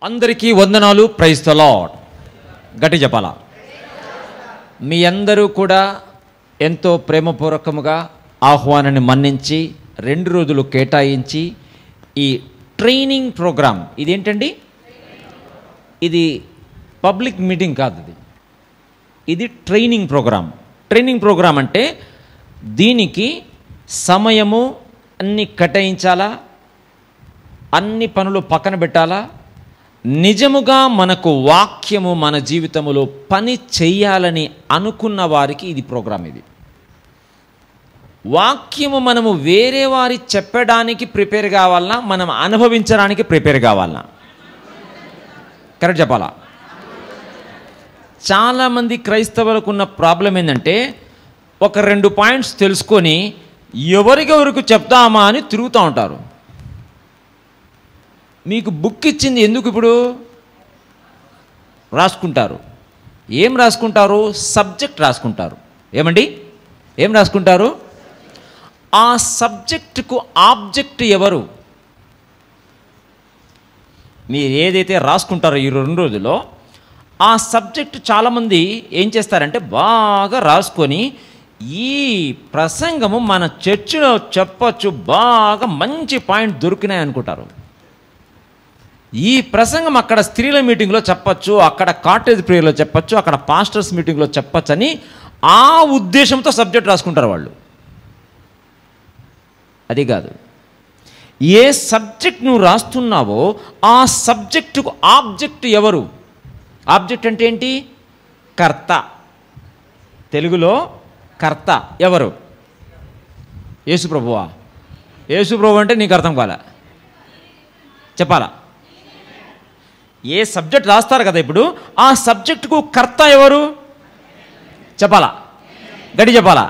అందరికీ వందనాలు. Praise the lord. గట్టి చెప్పాలా. మీ అందరూ కూడా ఎంతో ప్రేమపూర్వకముగా ఆహ్వానాన్ని మన్నించి 2 రోజులు కేటాయించి ఈ ట్రైనింగ్ ప్రోగ్రామ్, ఇదేంటండి, ఇది పబ్లిక్ మీటింగ్ కాదు, ఇది ట్రైనింగ్ ప్రోగ్రామ్. ట్రైనింగ్ ప్రోగ్రామ్ అంటే దీనికి సమయము అన్ని కేటాయించాలా, అన్ని పనులు పక్కన పెట్టాలా, నిజముగా మనకు వాక్యము మన జీవితంలో పని చెయ్యాలని అనుకున్న వారికి ఇది ప్రోగ్రాం. ఇది వాక్యము మనము వేరే వారి చెప్పడానికి ప్రిపేర్ కావాలన్నా, మనం అనుభవించడానికి ప్రిపేర్ కావాలన్నా? కరెక్ట్ చెప్పాలా. చాలామంది క్రైస్తవులకు ఉన్న ప్రాబ్లం ఏంటంటే, ఒక 2 పాయింట్స్ తెలుసుకొని ఎవరికెవరికి చెప్తామా అని తిరుగుతూ ఉంటారు. మీకు బుక్ ఇచ్చింది ఎందుకు? ఇప్పుడు రాసుకుంటారు. ఏం రాసుకుంటారు? సబ్జెక్ట్ రాసుకుంటారు. ఏమండి, ఏం రాసుకుంటారు? ఆ సబ్జెక్టుకు ఆబ్జెక్ట్ ఎవరు? మీరు ఏదైతే రాసుకుంటారో ఈ 2 రోజుల్లో ఆ సబ్జెక్టు చాలామంది ఏం చేస్తారంటే బాగా రాసుకొని, ఈ ప్రసంగము మన చర్చిలో చెప్పచ్చు, బాగా మంచి పాయింట్ దొరికినాయి అనుకుంటారు. ఈ ప్రసంగం అక్కడ స్త్రీల మీటింగ్లో చెప్పచ్చు, అక్కడ కాటేజ్ ప్రేయర్లో చెప్పచ్చు, అక్కడ పాస్టర్స్ మీటింగ్లో చెప్పచ్చు అని ఆ ఉద్దేశంతో సబ్జెక్ట్ రాసుకుంటారు వాళ్ళు. అది కాదు. ఏ సబ్జెక్ట్ నువ్వు రాస్తున్నావో ఆ సబ్జెక్టుకు ఆబ్జెక్ట్ ఎవరు? ఆబ్జెక్ట్ అంటే ఏంటి? కర్త. తెలుగులో కర్త ఎవరు? యేసుప్రభువా? యేసుప్రభు అంటే నీకు అర్థం కాలే, చెప్పాలా. ఏ సబ్జెక్ట్ రాస్తారు కదా, ఇప్పుడు ఆ సబ్జెక్టుకు కర్త ఎవరు? చెప్పాలా, గట్టి చెప్పాలా.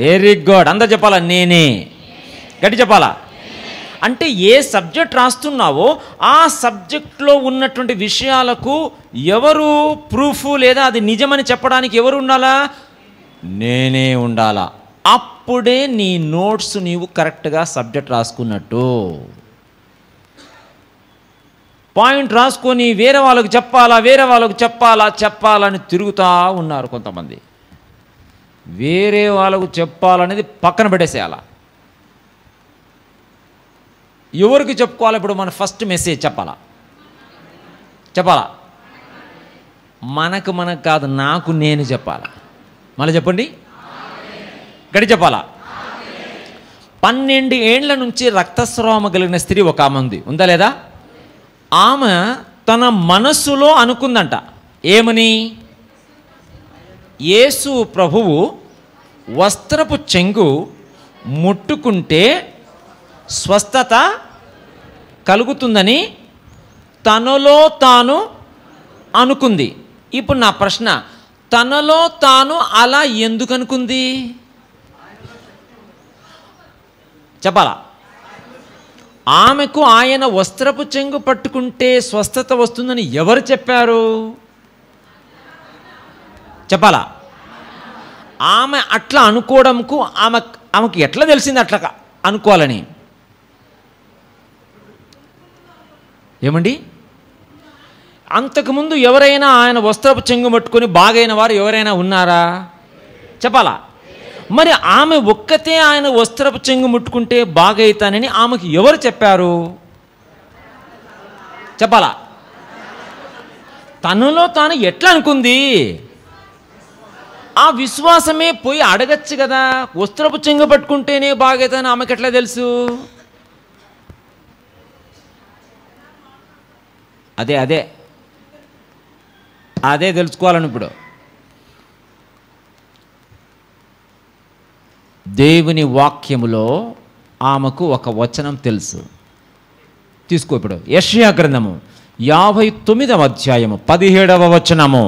వెరీ గుడ్, అందరు చెప్పాలా. నేనే. గట్టి చెప్పాలా. అంటే ఏ సబ్జెక్ట్ రాస్తున్నావో ఆ సబ్జెక్ట్లో ఉన్నటువంటి విషయాలకు ఎవరు ప్రూఫ్, లేదా అది నిజమని చెప్పడానికి ఎవరు ఉండాలా? నేనే ఉండాలా. అప్పుడే నీ నోట్స్ నీవు కరెక్ట్గా సబ్జెక్ట్ రాసుకున్నట్టు. పాయింట్ రాసుకొని వేరే వాళ్ళకు చెప్పాలా, వేరే వాళ్ళకు చెప్పాలని తిరుగుతూ ఉన్నారు కొంతమంది. వేరే వాళ్ళకు చెప్పాలనేది పక్కన పెట్టేసేయాల. ఎవరికి చెప్పుకోవాలి? ఇప్పుడు మన ఫస్ట్ మెసేజ్ చెప్పాలా, మనకు కాదు, నాకు నేను చెప్పాలా. మళ్ళీ చెప్పండి, గడి చెప్పాలా. 12 ఏండ్ల నుంచి రక్తస్రావం కలిగిన స్త్రీ ఒక ఆమె ఉంది, ఉందా లేదా? ఆమె తన మనస్సులో అనుకుందంట, ఏమని? యేసు ప్రభువు వస్త్రపు చెంగు ముట్టుకుంటే స్వస్థత కలుగుతుందని తనలో తాను అనుకుంది. ఇప్పుడు నా ప్రశ్న, తనలో తాను అలా ఎందుకు అనుకుంది? చెప్పాలా. ఆమెకు ఆయన వస్త్రపు చెంగు పట్టుకుంటే స్వస్థత వస్తుందని ఎవరు చెప్పారు? చెప్పాలా. ఆమె అట్లా అనుకోవడంకు ఆమెకు ఎట్లా తెలిసింది అట్లా అనుకోవాలని? ఏమండి, అంతకుముందు ఎవరైనా ఆయన వస్త్రపు చెంగు పట్టుకొని బాగైన వారు ఎవరైనా ఉన్నారా? చెప్పాలా. మరి ఆమె ఒక్కతే ఆయన వస్త్రపు చెంగు ముట్టుకుంటే బాగైతానని ఆమెకు ఎవరు చెప్పారు? చెప్పాలా. తనలో తాను ఎట్లా అనుకుంది? ఆ విశ్వాసమే పోయి అడగచ్చు కదా. వస్త్రపు చెంగు పట్టుకుంటేనే బాగైతాని ఆమెకు ఎట్లా తెలుసు? అదే తెలుసుకోవాలని ఇప్పుడు. దేవుని వాక్యములో ఆమెకు ఒక వచనం తెలుసు. తీసుకో ఇప్పుడు. యెషయా గ్రంథము 59వ అధ్యాయము 17వ వచనము.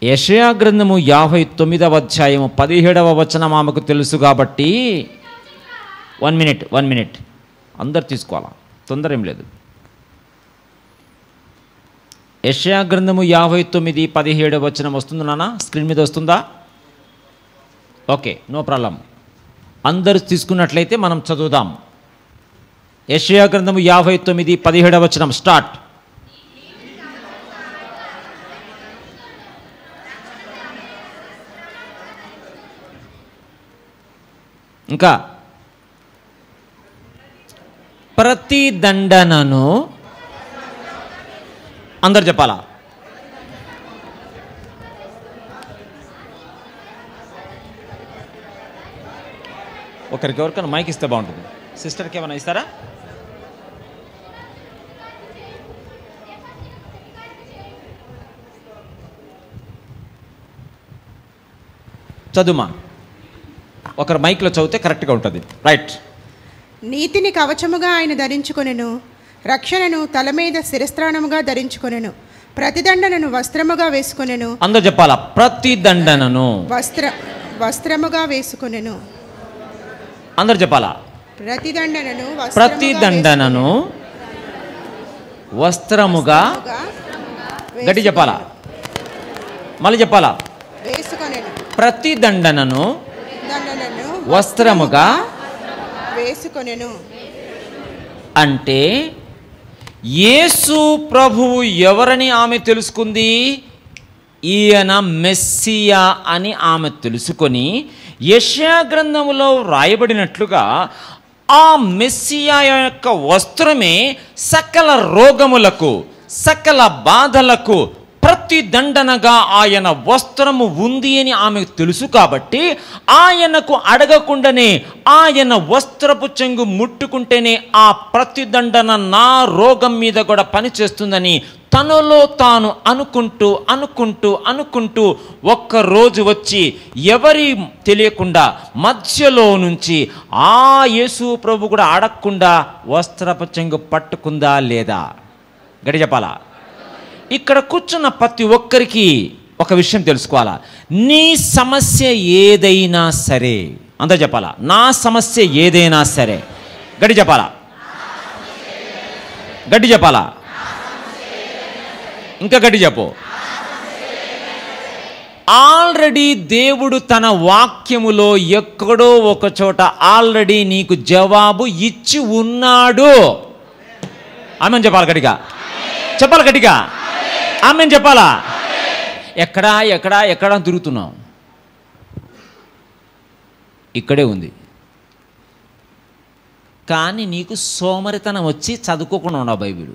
యెషయా గ్రంథము 59వ అధ్యాయము 17వ వచనం ఆమెకు తెలుసు కాబట్టి 1 మినిట్ అందరు తీసుకోవాలా, తొందర ఏం లేదు. యెషయా గ్రంథము 59:17 వచనం వస్తుంది నాన్న, స్క్రీన్ మీద వస్తుందా? Okay, no problem. అందరూ తీసుకున్నట్లయితే మనం చదువుదాం. యెషయా గ్రంథము 59:17 స్టార్ట్. ఇంకా ప్రతి దండనను అందరు చెప్పాలా? ఒకరికి ఎవరికైనా మైక్ ఇస్తే బాగుంటుంది. సిస్టర్కి ఏమైనా ఇస్తారా? చదువుమా. ఒకరు మైక్లో చదివితే కరెక్ట్గా ఉంటుంది. రైట్. నీతిని కవచముగా ఆయన ధరించుకొనెను, రక్షణను తల మీద శిరస్త్రాణముగా ధరించుకొనెను, ప్రతిదండనను వస్త్రముగా వేసుకొనెను. అందరూ చెప్పాలా? ప్రతిదండనను వస్త్రముగా వేసుకొనెను. అందరు చెప్పాలా? ప్రతిదండనను వస్త్రముగా. గట్టి చెప్పాలా? మళ్ళీ చెప్పాలా? వేసుకొనెను. ప్రతిదండనను వస్త్రముగా వేసుకొనెను. అంటే యేసు ప్రభువు ఎవరని ఆమె తెలుసుకుంది? ఈయన మెస్సియా అని ఆమె తెలుసుకొని యెషయా గ్రంథములో వ్రాయబడినట్లుగా ఆ మెస్సియా యొక్క వస్త్రమే సకల రోగములకు, సకల బాధలకు ప్రతిదండనగా ఆయన వస్త్రము ఉంది అని ఆమెకు తెలుసు. కాబట్టి ఆయనకు అడగకుండానే ఆయన వస్త్రపు చెంగు ముట్టుకుంటేనే ఆ ప్రతిదండన నా రోగం మీద కూడా పనిచేస్తుందని తనలో తాను అనుకుంటూ ఒక్కరోజు వచ్చి ఎవరి తెలియకుండా మధ్యలో నుంచి ఆ యేసు ప్రభు కూడా అడగకుండా వస్త్రపు చెంగు పట్టుకుందా లేదా? గట్టి చెప్పాలా? ఇక్కడ కూర్చున్న ప్రతి ఒక్కరికి ఒక విషయం తెలుసుకోవాలా. నీ సమస్య ఏదైనా సరే, అంతా చెప్పాలా? నా సమస్య ఏదైనా సరే. గట్టి చెప్పాలా? గట్టి చెప్పాలా? ఇంకా గట్టి చెప్పు. ఆల్రెడీ దేవుడు తన వాక్యములో ఎక్కడో ఒక చోట ఆల్రెడీ నీకు జవాబు ఇచ్చి ఉన్నాడు. ఆమెను చెప్పాలి గట్టిగా. చెప్పాలి గట్టిగా. ఆమెను చెప్పాలా? ఎక్కడా తిరుగుతున్నాం? ఇక్కడే ఉంది. కానీ నీకు సోమరితనం వచ్చి చదువుకోకుండా ఉండవు బైబిల్.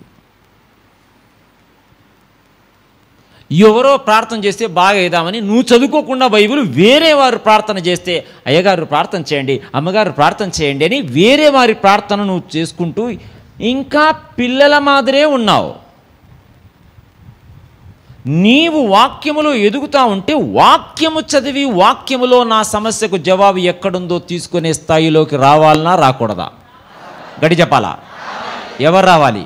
ఎవరో ప్రార్థన చేస్తే బాగా అవుదామని నువ్వు చదువుకోకుండా బైబిల్ వేరే వారు ప్రార్థన చేస్తే అయ్యగారు ప్రార్థన చేయండి, అమ్మగారు ప్రార్థన చేయండి అని వేరే వారి ప్రార్థన నువ్వు చేసుకుంటూ ఇంకా పిల్లల మాదిరే ఉన్నావు. నీవు వాక్యములో ఎదుగుతా ఉంటే వాక్యము చదివి వాక్యములో నా సమస్యకు జవాబు ఎక్కడుందో తీసుకునే స్థాయిలోకి రావాలనా రాకూడదా? గడి చెప్పాలా? ఎవరు రావాలి?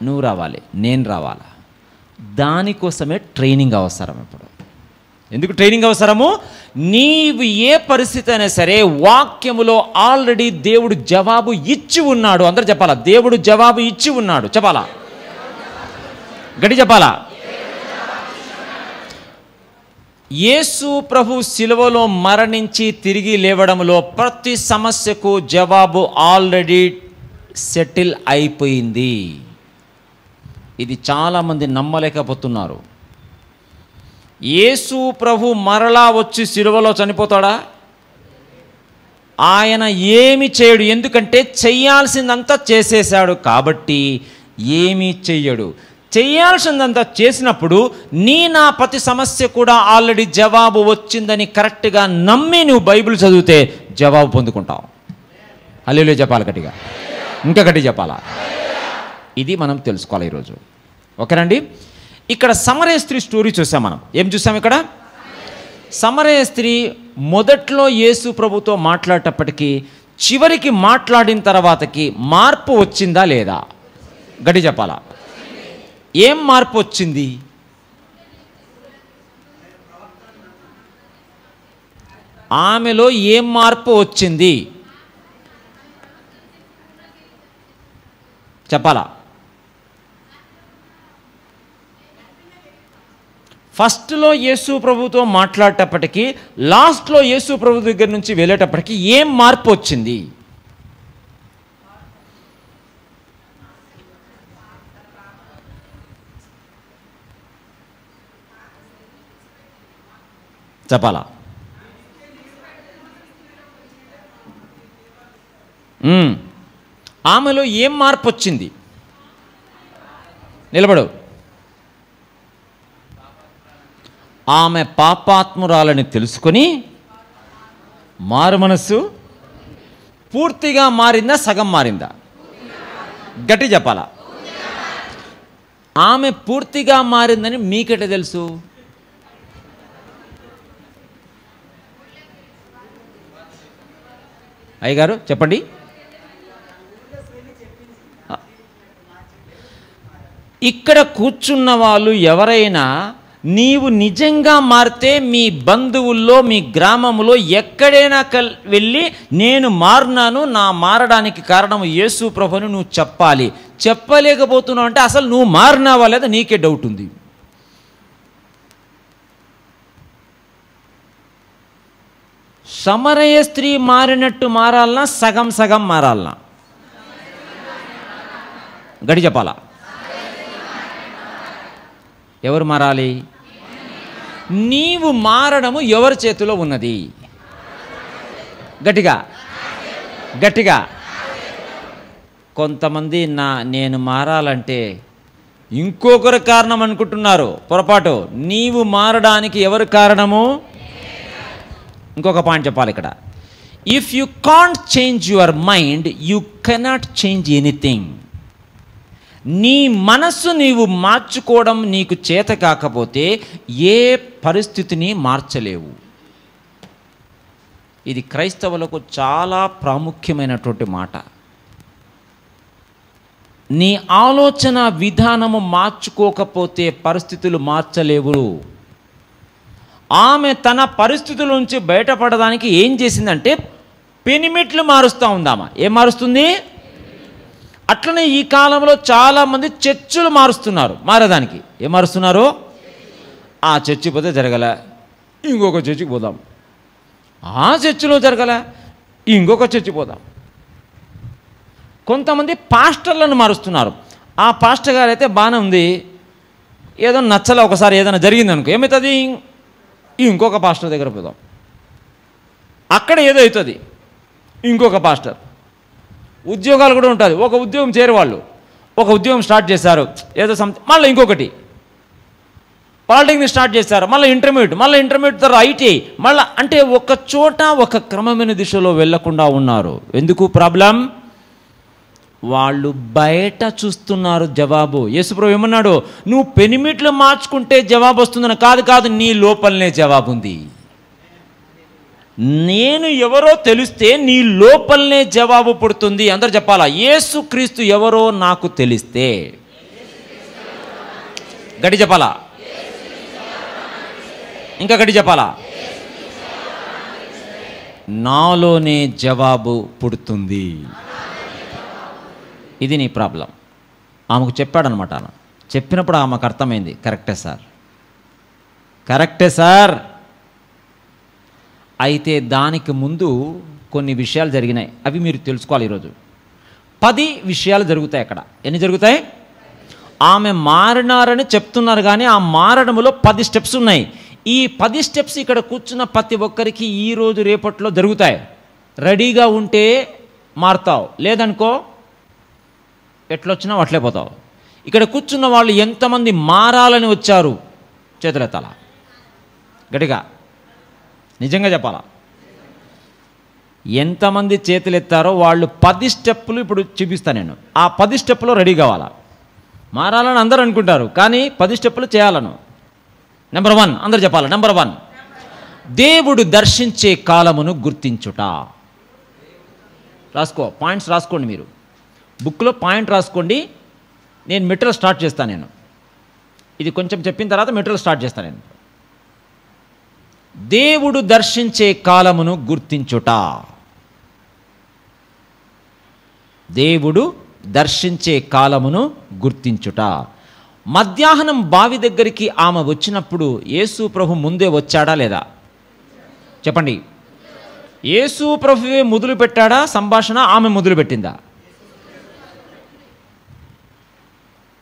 నువ్వు రావాలి, నేను రావాలా? దానికోసమే ట్రైనింగ్ అవసరం. ఇప్పుడు ఎందుకు ట్రైనింగ్ అవసరము? నీవు ఏ పరిస్థితి అయినా సరే వాక్యములో ఆల్రెడీ దేవుడు జవాబు ఇచ్చి ఉన్నాడు. అందరూ చెప్పాలా? దేవుడు జవాబు ఇచ్చి ఉన్నాడు. చెప్పాలా? గడి చెప్పాలా? యేసు ప్రభు శిలువలో మరణించి తిరిగి లేవడంలో ప్రతి సమస్యకు జవాబు ఆల్రెడీ సెటిల్ అయిపోయింది. ఇది చాలామంది నమ్మలేకపోతున్నారు. యేసు ప్రభు మరలా వచ్చి శిలువలో చనిపోతాడా? ఆయన ఏమి చేయడు. ఎందుకంటే చెయ్యాల్సిందంతా చేసేశాడు కాబట్టి ఏమీ చెయ్యడు. చేయాల్సిందంతా చేసినప్పుడు నా ప్రతి సమస్య కూడా ఆల్రెడీ జవాబు వచ్చిందని కరెక్ట్గా నమ్మి నువ్వు బైబిల్ చదివితే జవాబు పొందుకుంటావు. హల్లెలూయా చెప్పాలి గట్టిగా. ఇంకా గట్టి చెప్పాలా? ఇది మనం తెలుసుకోవాలి ఈరోజు. ఓకేనండి. ఇక్కడ సమరయ స్త్రీ స్టోరీ చూసాం. మనం ఏం చూసాం ఇక్కడ? సమరయ స్త్రీ మొదట్లో యేసు ప్రభుతో మాట్లాడేటప్పటికీ చివరికి మాట్లాడిన తర్వాతకి మార్పు వచ్చిందా లేదా? గట్టి చెప్పాలా? ఏం మార్పు వచ్చింది? ఆమెలో ఏం మార్పు వచ్చింది చెప్పాలా? ఫస్ట్లో యేసు ప్రభుతో మాట్లాడేటప్పటికీ లాస్ట్లో యేసు ప్రభు దగ్గర నుంచి వెళ్ళేటప్పటికి ఏం మార్పు వచ్చింది? చెప్పాలా? ఆమెలో ఏం మార్పు వచ్చింది? నిలబడు. ఆమె పాపాత్మురాలని తెలుసుకొని మారు మనస్సు పూర్తిగా మారిందా, సగం మారిందా? గట్టి చెప్పాలా? ఆమె పూర్తిగా మారిందని మీకెట తెలుసు? అయ్యగారు చెప్పండి. ఇక్కడ కూర్చున్న వాళ్ళు ఎవరైనా నీవు నిజంగా మారితే మీ బంధువుల్లో, మీ గ్రామంలో ఎక్కడైనా వెళ్ళి నేను మారినాను, నా మారడానికి కారణం యేసు ప్రభుని నువ్వు చెప్పాలి. చెప్పలేకపోతున్నావు అంటే అసలు నువ్వు మారినావా లేదా నీకే డౌట్ ఉంది. సమరయ స్త్రీ మారినట్టు మారాలనా, సగం సగం మారాలనా? గడి చెప్పాలా? ఎవరు మారాలి? నీవు మారడము ఎవరి చేతిలో ఉన్నది? గట్టిగా గట్టిగా. కొంతమంది నేను మారాలంటే ఇంకొకరు కారణం అనుకుంటున్నారు. పొరపాటు. నీవు మారడానికి ఎవరు కారణము? ఇంకొక పాయింట్ చెప్పాలి ఇక్కడ. If you can't change your mind, you cannot change anything. నీ మనస్సు నీవు మార్చుకోవడం నీకు చేత కాకపోతే ఏ పరిస్థితిని మార్చలేవు. ఇది క్రైస్తవులకు చాలా ప్రాముఖ్యమైనటువంటి మాట. నీ ఆలోచన విధానము మార్చుకోకపోతే పరిస్థితులు మార్చలేవు. ఆమె తన పరిస్థితుల నుంచి బయటపడడానికి ఏం చేసిందంటే పెనిమిట్లు మారుస్తూ ఉందామా. ఏం మారుస్తుంది? అట్లనే ఈ కాలంలో చాలామంది చర్చిలు మారుస్తున్నారు. మారేదానికి ఏం మారుస్తున్నారు? ఆ చర్చి పోతే జరగలే, ఇంకొక చర్చికి పోదాం. ఆ చర్చిలో జరగలే, ఇంకొక చర్చి పోదాం. కొంతమంది పాస్టర్లను మారుస్తున్నారు. ఆ పాస్టర్ గారు అయితే బాగానే ఉంది, ఏదో నచ్చలే, ఒకసారి ఏదైనా జరిగింది అనుకో ఏమవుతుంది, ఇంకొక పాస్టర్ దగ్గర పోదాం. అక్కడ ఏదో అవుతుంది, ఇంకొక పాస్టర్. ఉద్యోగాలు కూడా ఉంటుంది. ఒక ఉద్యోగం చేరేవాళ్ళు ఒక ఉద్యోగం స్టార్ట్ చేశారు, ఏదో సంథింగ్, మళ్ళీ ఇంకొకటి. పాలిటెక్నిక్ స్టార్ట్ చేశారు, మళ్ళీ ఇంటర్మీడియట్ తర్వాత ఐటీఐ, మళ్ళీ. అంటే ఒక చోట ఒక క్రమమైన దిశలో వెళ్లకుండా ఉన్నారు. ఎందుకు ప్రాబ్లం? వాళ్ళు బయట చూస్తున్నారు జవాబు. యేసుప్రభు ఏమన్నాడు? నువ్వు పెనిమిట్లు మార్చుకుంటే జవాబు వస్తుందని కాదు, నీ లోపలనే జవాబు ఉంది. నేను ఎవరో తెలిస్తే నీ లోపలనే జవాబు పుడుతుంది. అందరు చెప్పాలా? యేసుక్రీస్తు ఎవరో నాకు తెలిస్తే. గట్టి చెప్పాలా? ఇంకా గట్టి చెప్పాలా? నాలోనే జవాబు పుడుతుంది. ఇది నీ ప్రాబ్లం. ఆమెకు చెప్పాడనమాట. చెప్పినప్పుడు ఆమెకు అర్థమైంది, కరెక్టే సార్. అయితే దానికి ముందు కొన్ని విషయాలు జరిగినాయి, అవి మీరు తెలుసుకోవాలి. ఈరోజు 10 విషయాలు జరుగుతాయి అక్కడ. ఎన్ని జరుగుతాయి? ఆమె మారినారని చెప్తున్నారు, కానీ ఆ మారడంలో 10 స్టెప్స్ ఉన్నాయి. ఈ 10 స్టెప్స్ ఇక్కడ కూర్చున్న ప్రతి ఒక్కరికి ఈరోజు రేపట్లో జరుగుతాయి. రెడీగా ఉంటే మారుతావు, లేదనుకో ఎట్లొచ్చినా అట్లే పోతావు. ఇక్కడ కూర్చున్న వాళ్ళు ఎంతమంది మారాలని వచ్చారు? చేతులెత్తాలా? గట్టిగా నిజంగా చెప్పాలా? ఎంతమంది చేతులు ఎత్తారో వాళ్ళు 10 స్టెప్పులు ఇప్పుడు చూపిస్తాను నేను. ఆ 10 స్టెప్పులో రెడీ కావాలా. మారాలని అందరూ అనుకుంటారు, కానీ 10 స్టెప్పులు చేయాలను. నెంబర్ 1 అందరు చెప్పాలి. నెంబర్ 1, దేవుడు దర్శించే కాలమును గుర్తించుట. రాసుకో, పాయింట్స్ రాసుకోండి. మీరు బుక్లో పాయింట్ రాసుకోండి. నేను మెటీరియల్ స్టార్ట్ చేస్తాను. నేను ఇది కొంచెం చెప్పిన తర్వాత మెటీరియల్ స్టార్ట్ చేస్తాను నేను. దేవుడు దర్శించే కాలమును గుర్తించుట. దేవుడు దర్శించే కాలమును గుర్తించుట. మధ్యాహ్నం బావి దగ్గరికి ఆమె వచ్చినప్పుడు యేసు ప్రభు ముందే వచ్చాడా లేదా? చెప్పండి. యేసు ప్రభువే మొదలు పెట్టాడా సంభాషణ? ఆమె మొదలు పెట్టిందా?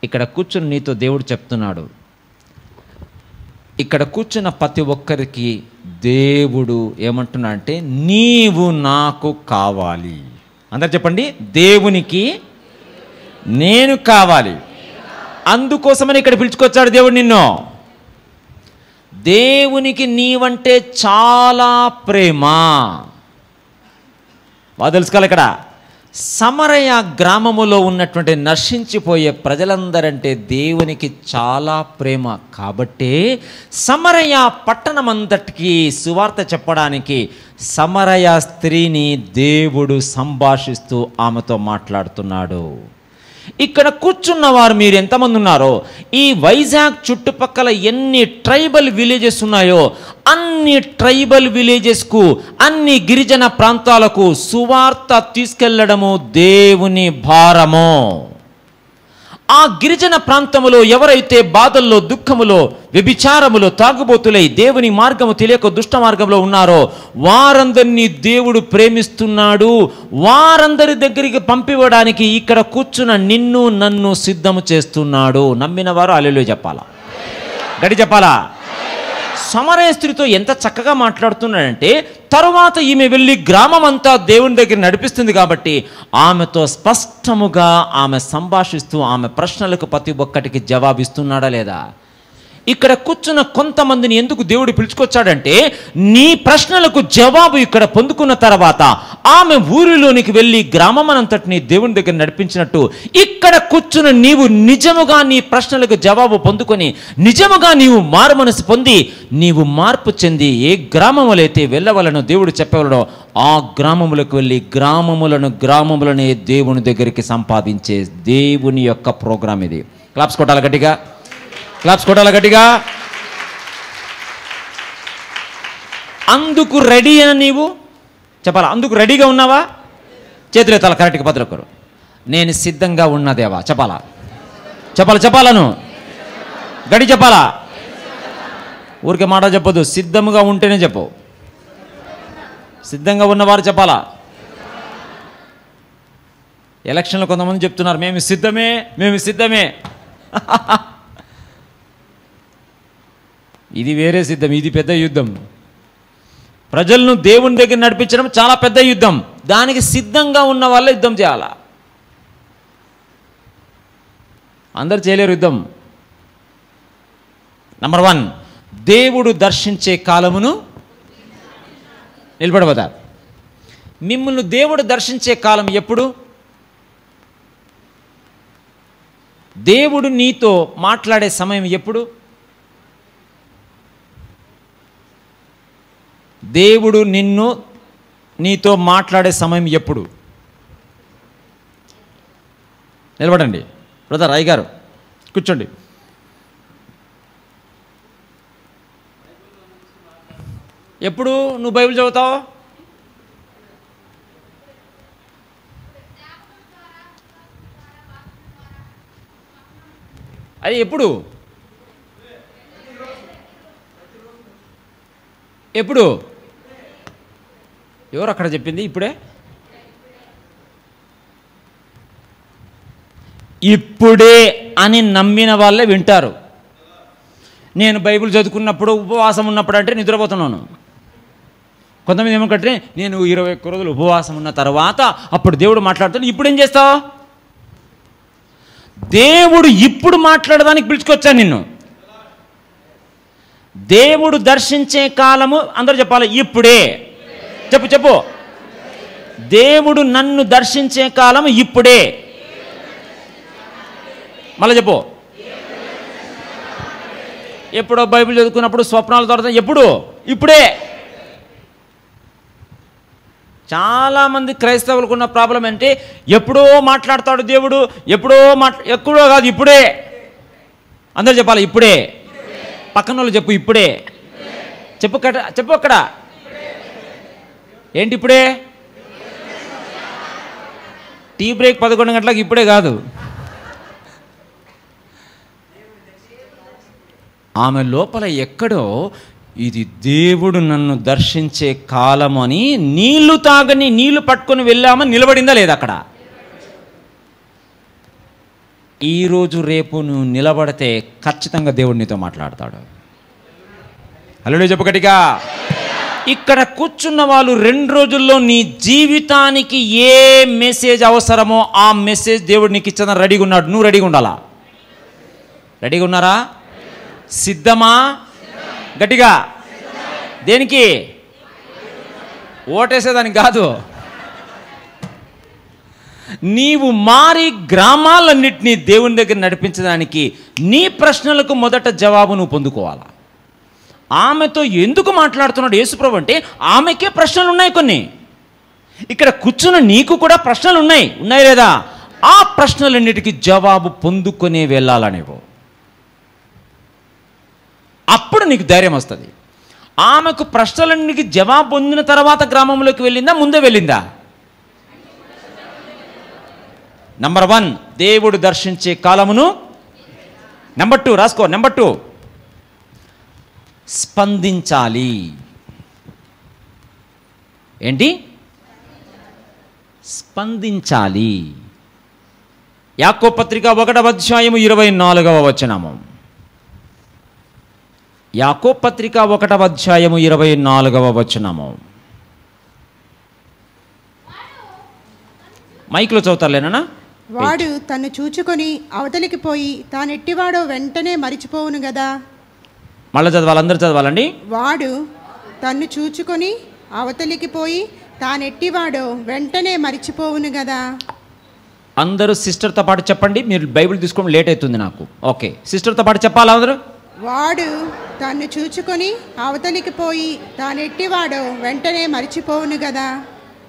ఇక్కడ కూర్చుని నీతో దేవుడు చెప్తున్నాడు, ఇక్కడ కూర్చున్న ప్రతి ఒక్కరికి దేవుడు ఏమంటున్నా అంటే నీవు నాకు కావాలి. అందరు చెప్పండి, దేవునికి నేను కావాలి. అందుకోసమని ఇక్కడ పిలుచుకొచ్చాడు దేవుడు నిన్ను. దేవునికి నీవంటే చాలా ప్రేమ. బాగా తెలుసుకోవాలి. ఇక్కడ సమరయ గ్రామములో ఉన్నటువంటి నశించిపోయే ప్రజలందరంటే దేవునికి చాలా ప్రేమ. కాబట్టే సమరయ పట్టణమంతటికి సువార్త చెప్పడానికి సమరయ స్త్రీని దేవుడు సంభాషిస్తూ ఆమెతో మాట్లాడుతున్నాడు. ఇక్కడ కూర్చున్న వారు మీరు ఎంతమంది ఉన్నారో, ఈ వైజాగ్ చుట్టుపక్కల ఎన్ని ట్రైబల్ విలేజెస్ ఉన్నాయో అన్ని ట్రైబల్ విలేజెస్కు, అన్ని గిరిజన ప్రాంతాలకు సువార్త తీసుకెళ్లడము దేవుని భారము. ఆ గిరిజన ప్రాంతములో ఎవరైతే బాధల్లో, దుఃఖములో, వ్యభిచారములో, తాగుబోతులై దేవుని మార్గము తెలియక దుష్ట మార్గంలో ఉన్నారో వారందరినీ దేవుడు ప్రేమిస్తున్నాడు. వారందరి దగ్గరికి పంపివ్వడానికి ఇక్కడ కూర్చున్న నిన్ను నన్ను సిద్ధము చేస్తున్నాడు. నమ్మిన వారు హల్లెలూయా చెప్పాలా, గడి చెప్పాలా. సమరయ స్త్రీతో ఎంత చక్కగా మాట్లాడుతున్నాడంటే, తరువాత ఈమె వెళ్ళి గ్రామం అంతా దేవుని దగ్గర నడిపిస్తుంది కాబట్టి ఆమెతో స్పష్టముగా ఆమె సంభాషిస్తూ ఆమె ప్రశ్నలకు ప్రతి ఒక్కటికి జవాబిస్తున్నాడా లేదా? ఇక్కడ కూర్చున్న కొంతమందిని ఎందుకు దేవుడు పిలుచుకొచ్చాడంటే, నీ ప్రశ్నలకు జవాబు ఇక్కడ పొందుకున్న తర్వాత ఆమె ఊరిలోనికి వెళ్ళి గ్రామమనంతటిని దేవుని దగ్గర నడిపించినట్టు ఇక్కడ కూర్చున్న నీవు నిజముగా నీ ప్రశ్నలకు జవాబు పొందుకొని నిజముగా నీవు మారు మనసు పొంది నీవు మార్పు చెంది ఏ గ్రామములైతే వెళ్ళవలనో దేవుడు చెప్పవలనో ఆ గ్రామములకు వెళ్ళి గ్రామములనే దేవుని దగ్గరికి సంపాదించే దేవుని యొక్క ప్రోగ్రాం ఇది. క్లాప్స్ కొట్టాలి గట్టిగా, క్లాప్స్ కొట్టాలి గట్టిగా. అందుకు రెడీ అని నీవు చెప్పాలా? అందుకు రెడీగా ఉన్నావా? చేతులు ఎత్తాలి కరెక్ట్గా ప్రతి ఒక్కరు. నేను సిద్ధంగా ఉన్నదేవా చెప్పాలా, చెప్పాలను గడి చెప్పాలా. ఊరికే మాట చెప్పొద్దు, సిద్ధముగా ఉంటేనే చెప్పు. సిద్ధంగా ఉన్నవారు చెప్పాలా. ఎలక్షన్లో కొంతమంది చెప్తున్నారు మేము సిద్ధమే. ఇది వేరే సిద్ధం, ఇది పెద్ద యుద్ధం. ప్రజలను దేవుని దగ్గర నడిపించడం చాలా పెద్ద యుద్ధం. దానికి సిద్ధంగా ఉన్న వాళ్ళే యుద్ధం చేయాలా. అందరు చేయలేరు యుద్ధం. నంబర్ 1, దేవుడు దర్శించే కాలమును నిలబడబోతారు. మిమ్మల్ని దేవుడు దర్శించే కాలం ఎప్పుడు? దేవుడు నీతో మాట్లాడే సమయం ఎప్పుడు? దేవుడు నీతో మాట్లాడే సమయం ఎప్పుడు? నిలబడండి బ్రదర్, అయ్య గారు కూర్చోండి. ఎప్పుడు నువ్వు బైబిల్ చదువుతావు? అది ఎప్పుడు? ఎవరు అక్కడ చెప్పింది? ఇప్పుడే అని నమ్మిన వాళ్ళే వింటారు. నేను బైబిల్ చదువుకున్నప్పుడు ఉపవాసం ఉన్నప్పుడు అంటే నిద్రపోతున్నాను. కొంతమంది ఏమంటే నేను 21 రోజులు ఉపవాసం ఉన్న తర్వాత అప్పుడు దేవుడు మాట్లాడుతాను. ఇప్పుడు ఏం చేస్తావు? దేవుడు ఇప్పుడు మాట్లాడడానికి పిలుచుకొచ్చాను నిన్ను. దేవుడు దర్శించే కాలము అందరూ చెప్పాలి ఇప్పుడే. చెప్పు. దేవుడు నన్ను దర్శించే కాలం ఇప్పుడే. మళ్ళీ చెప్పు. ఎప్పుడో బైబిల్ చదువుకున్నప్పుడు స్వప్నాలు తర్వాత ఇప్పుడే. చాలామంది క్రైస్తవులకు ఉన్న ప్రాబ్లం అంటే ఎప్పుడో మాట్లాడతాడు దేవుడు, ఎప్పుడో కాదు ఇప్పుడే. అందరూ చెప్పాలి ఇప్పుడే. పక్కన వాళ్ళు చెప్పు ఇప్పుడే. చెప్పు అక్కడ ఏంటి ఇప్పుడే? టీ బ్రేక్ 11 గంటలకు ఇప్పుడే కాదు. ఆమె లోపల ఎక్కడో ఇది దేవుడు నన్ను దర్శించే కాలం అని నీళ్లు పట్టుకొని వెళ్ళామని నిలబడిందా లేదా అక్కడ? ఈరోజు రేపు నువ్వు నిలబడితే ఖచ్చితంగా దేవుడు నీతో మాట్లాడతాడు. హల్లెలూయా చెప్పు గట్టిగా. ఇక్కడ కూర్చున్న వాళ్ళు 2 రోజుల్లో నీ జీవితానికి ఏ మెసేజ్ అవసరమో ఆ మెసేజ్ దేవుడు నీకు ఇచ్చిన రెడీగా ఉన్నాడు. నువ్వు రెడీగా ఉండాలా? రెడీగా ఉన్నారా? సిద్ధమా? గట్టిగా. దేనికి? ఓటేసేదానికి కాదు. నీవు మారి గ్రామాలన్నింటినీ దేవుని దగ్గర నడిపించడానికి నీ ప్రశ్నలకు మొదట జవాబు నువ్వు పొందుకోవాలా. ఆమెతో ఎందుకు మాట్లాడుతున్నాడు యేసుప్రభు అంటే ఆమెకే ప్రశ్నలు ఉన్నాయి కొన్ని. ఇక్కడ కూర్చున్న నీకు కూడా ప్రశ్నలు ఉన్నాయి లేదా? ఆ ప్రశ్నలన్నిటికీ జవాబు పొందుకునే వెళ్ళాలనేవో, అప్పుడు నీకు ధైర్యం వస్తుంది. ఆమెకు ప్రశ్నలన్నిటికీ జవాబు పొందిన తర్వాత గ్రామంలోకి వెళ్ళిందా, ముందే వెళ్ళిందా? నంబర్ 1 దేవుడు దర్శించే కాలమును. నంబర్ 2 రాసుకో. నంబర్ 2 స్పందించాలి. ఏంటి? స్పందించాలి. యాకోబు పత్రిక 1వ అధ్యాయము 24వ వచనము. యాకోబు పత్రిక 1వ అధ్యాయము 24వ వచనము. మైక్లో చదువుతారులేనా? వాడు తన్ను చూచుకొని అవతలికి పోయి తానెట్టివాడో వెంటనే మరిచిపోవును గదా. మళ్ళీ చదవాలి, అందరూ చదవాలండి. వాడు తన్ను చూచుకొని అవతలికి పోయి తానెట్టివాడో వెంటనే మరిచిపోవును గదా. అందరూ సిస్టర్తో పాటు చెప్పండి. మీరు బైబిల్ తీసుకోవడం లేట్ అవుతుంది నాకు. ఓకే, సిస్టర్తో పాటు చెప్పాలి అందరూ. వాడు తన్ను చూచుకొని అవతలికి పోయి తానెట్టివాడో వెంటనే మరిచిపోవును గదా.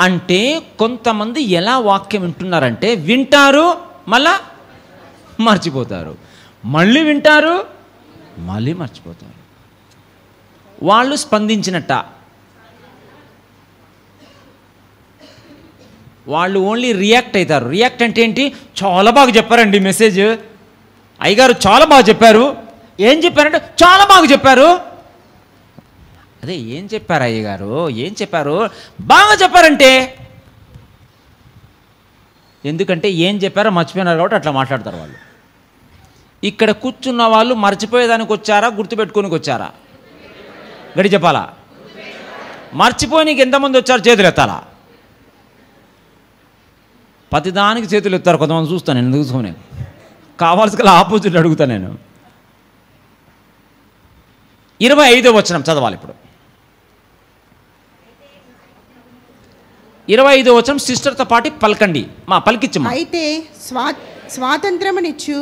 అంటే కొంతమంది ఎలా వాక్యం వింటున్నారంటే వింటారు, మళ్ళా మర్చిపోతారు, మళ్ళీ వింటారు, మళ్ళీ మర్చిపోతారు. వాళ్ళు స్పందించినట్ట. వాళ్ళు ఓన్లీ రియాక్ట్ అవుతారు. రియాక్ట్ అంటే ఏంటి? చాలా బాగా చెప్పారండి మెసేజ్, అయ్యగారు చాలా బాగా చెప్పారు. ఏం చెప్పారంటే చాలా బాగా చెప్పారు. అదే ఏం చెప్పారు అయ్యగారు, ఏం చెప్పారు? బాగా చెప్పారంటే. ఎందుకంటే ఏం చెప్పారో మర్చిపోయినారు కాబట్టి అట్లా మాట్లాడతారు వాళ్ళు. ఇక్కడ కూర్చున్న వాళ్ళు మర్చిపోయేదానికి వచ్చారా, గుర్తుపెట్టుకోనికి వచ్చారా? గడి చెప్పాలా? మర్చిపోయినకి ఎంతమంది వచ్చారు చేతులు ఎత్తాలా? ప్రతిదానికి చేతులు ఎత్తారు కొంతమంది. చూస్తాను నేను, చూసుకుని కావాల్సిన ఆపోజిట్ అడుగుతాను నేను. 25వ వచనం చదవాలి ఇప్పుడు. 25వ వచనం సిస్టర్తో పాటు పలకండి, పలికిచ్చమ్మా. అయితే స్వాతంత్రమునిచ్చు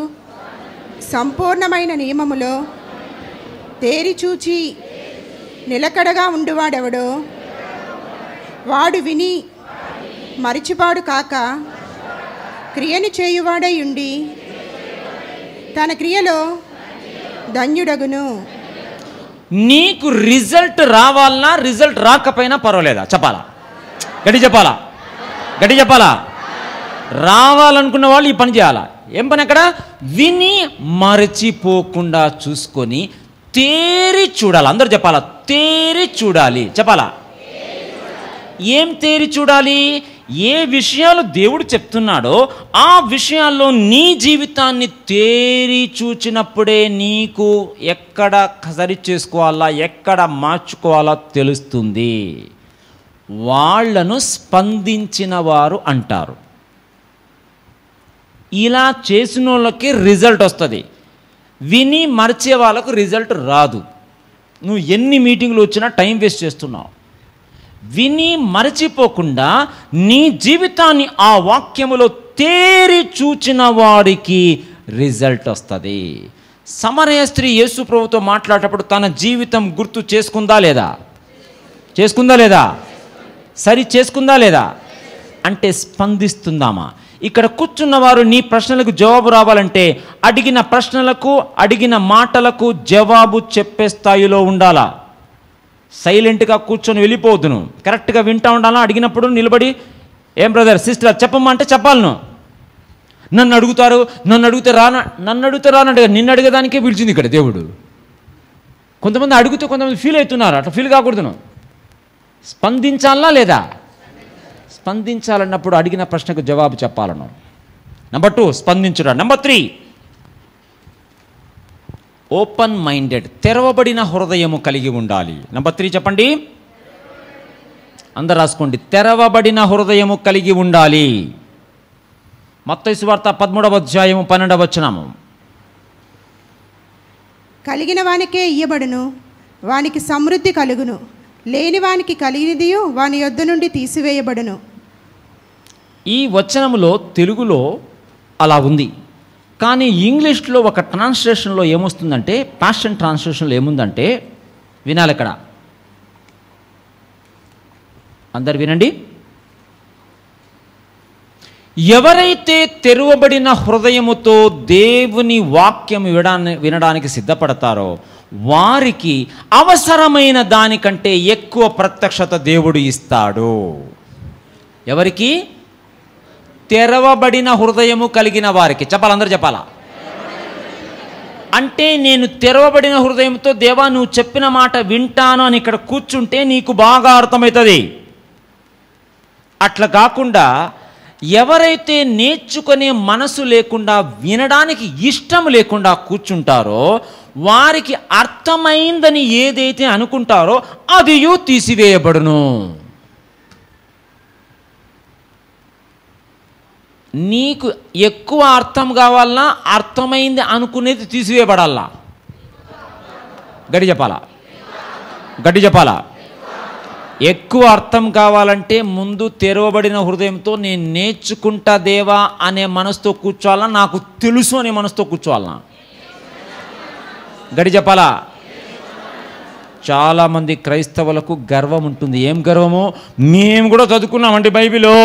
సంపూర్ణమైన నియమములో తేరిచూచి నిలకడగా ఉండువాడెవడో వాడు విని మరిచిపాడు కాక క్రియను చేయువాడై ఉండి తన క్రియలో ధన్యుడగును. నీకు రిజల్ట్ రావాలన్నా రిజల్ట్ రాకపోయినా పర్వాలేదా? చెప్పాలా? గట్టి చెప్పాలా? గట్టి చెప్పాలా? రావాలనుకున్న వాళ్ళు ఈ పని చేయాలా? ఏం పని? అక్కడ విని మరచిపోకుండా చూసుకొని తేరి చూడాలి. అందరూ చెప్పాలా? తేరి చూడాలి. చెప్పాలా? ఏం తేరి చూడాలి? ఏ విషయాలు దేవుడు చెప్తున్నాడో ఆ విషయాల్లో నీ జీవితాన్ని తేరి చూచినప్పుడే నీకు ఎక్కడ సరి చేసుకోవాలా, ఎక్కడ మార్చుకోవాలా తెలుస్తుంది. వాళ్లను స్పందించిన వారు అంటారు. ఇలా చేసిన వాళ్ళకి రిజల్ట్ వస్తుంది. విని మర్చే వాళ్ళకు రిజల్ట్ రాదు. నువ్వు ఎన్ని మీటింగ్లు వచ్చినా టైం వేస్ట్ చేస్తున్నావు. విని మరచిపోకుండా నీ జీవితాన్ని ఆ వాక్యములో తేరి చూచిన వాడికి రిజల్ట్ వస్తుంది. సమరయ స్త్రీ యేసు ప్రభుతో మాట్లాడేటప్పుడు తన జీవితం గుర్తు చేసుకుందా లేదా? చేసుకుందా లేదా? సరి చేసుకుందా లేదా? అంటే స్పందిస్తుందామా? ఇక్కడ కూర్చున్నవారు నీ ప్రశ్నలకు జవాబు రావాలంటే అడిగిన ప్రశ్నలకు అడిగిన మాటలకు జవాబు చెప్పే స్థాయిలో ఉండాలా. సైలెంట్గా కూర్చొని వెళ్ళిపోవద్దును. కరెక్ట్గా వింటా ఉండాలా. అడిగినప్పుడు నిలబడి ఏం బ్రదర్ సిస్టర్ చెప్పమ్మా అంటే చెప్పాలను. నన్ను అడిగితే రానట్టుగా నిన్ను అడిగేదానికే పిలిచింది ఇక్కడ దేవుడు. కొంతమంది అడిగితే కొంతమంది ఫీల్ అవుతున్నారు. అట్లా ఫీల్ కాకూడదును. స్పందించాలా లేదా? స్పందించాలన్నప్పుడు అడిగిన ప్రశ్నకు జవాబు చెప్పాలను. నంబర్ 2 స్పందించుట. నంబర్ 3 ఓపెన్ మైండెడ్, తెరవబడిన హృదయము కలిగి ఉండాలి. నెంబర్ 3 చెప్పండి, అందరు రాసుకోండి. తెరవబడిన హృదయము కలిగి ఉండాలి. మత్తయి సువార్త 13వ అధ్యాయము 12వ వచనము. కలిగిన వానికే ఇయ్యబడును, వానికి సమృద్ధి కలుగును, లేని వానికి కలిగినదియు వాని యొద్ద నుండి తీసివేయబడును. ఈ వచనములో తెలుగులో అలా ఉంది, కానీ ఇంగ్లీష్లో ఒక ట్రాన్స్లేషన్లో ఏమొస్తుందంటే, ప్యాషన్ ట్రాన్స్లేషన్లో ఏముందంటే, వినాలి ఇక్కడ, అందరు వినండి. ఎవరైతే తెరవబడిన హృదయముతో దేవుని వాక్యం వినడానికి సిద్ధపడతారో వారికి అవసరమైన దానికంటే ఎక్కువ ప్రత్యక్షత దేవుడు ఇస్తాడు. ఎవరికి? తెరవబడిన హృదయము కలిగిన వారికి. చెప్పాలి, అందరూ చెప్పాలా? అంటే నేను తెరవబడిన హృదయంతో దేవా నువ్వు చెప్పిన మాట వింటాను అని ఇక్కడ కూర్చుంటే నీకు బాగా అర్థమవుతుంది. అట్లా కాకుండా ఎవరైతే నేర్చుకునే మనసు లేకుండా, వినడానికి ఇష్టం లేకుండా కూర్చుంటారో వారికి అర్థమైందని ఏదైతే అనుకుంటారో అది తీసివేయబడును. నీకు ఎక్కువ అర్థం కావాలన్నా అర్థమైంది అనుకునేది తీసివేయబడాలా? గట్టి చెప్పాలా? గట్టి చెప్పాలా? ఎక్కువ అర్థం కావాలంటే ముందు తెరవబడిన హృదయంతో నేను నేర్చుకుంటా దేవా అనే మనసుతో కూర్చోవాలన్నా, నాకు తెలుసు అనే మనసుతో కూర్చోవాలన్నా? గట్టి చెప్పాలా? చాలామంది క్రైస్తవులకు గర్వం ఉంటుంది. ఏం గర్వము? మేము కూడా చదువుకున్నామండి బైబిలు,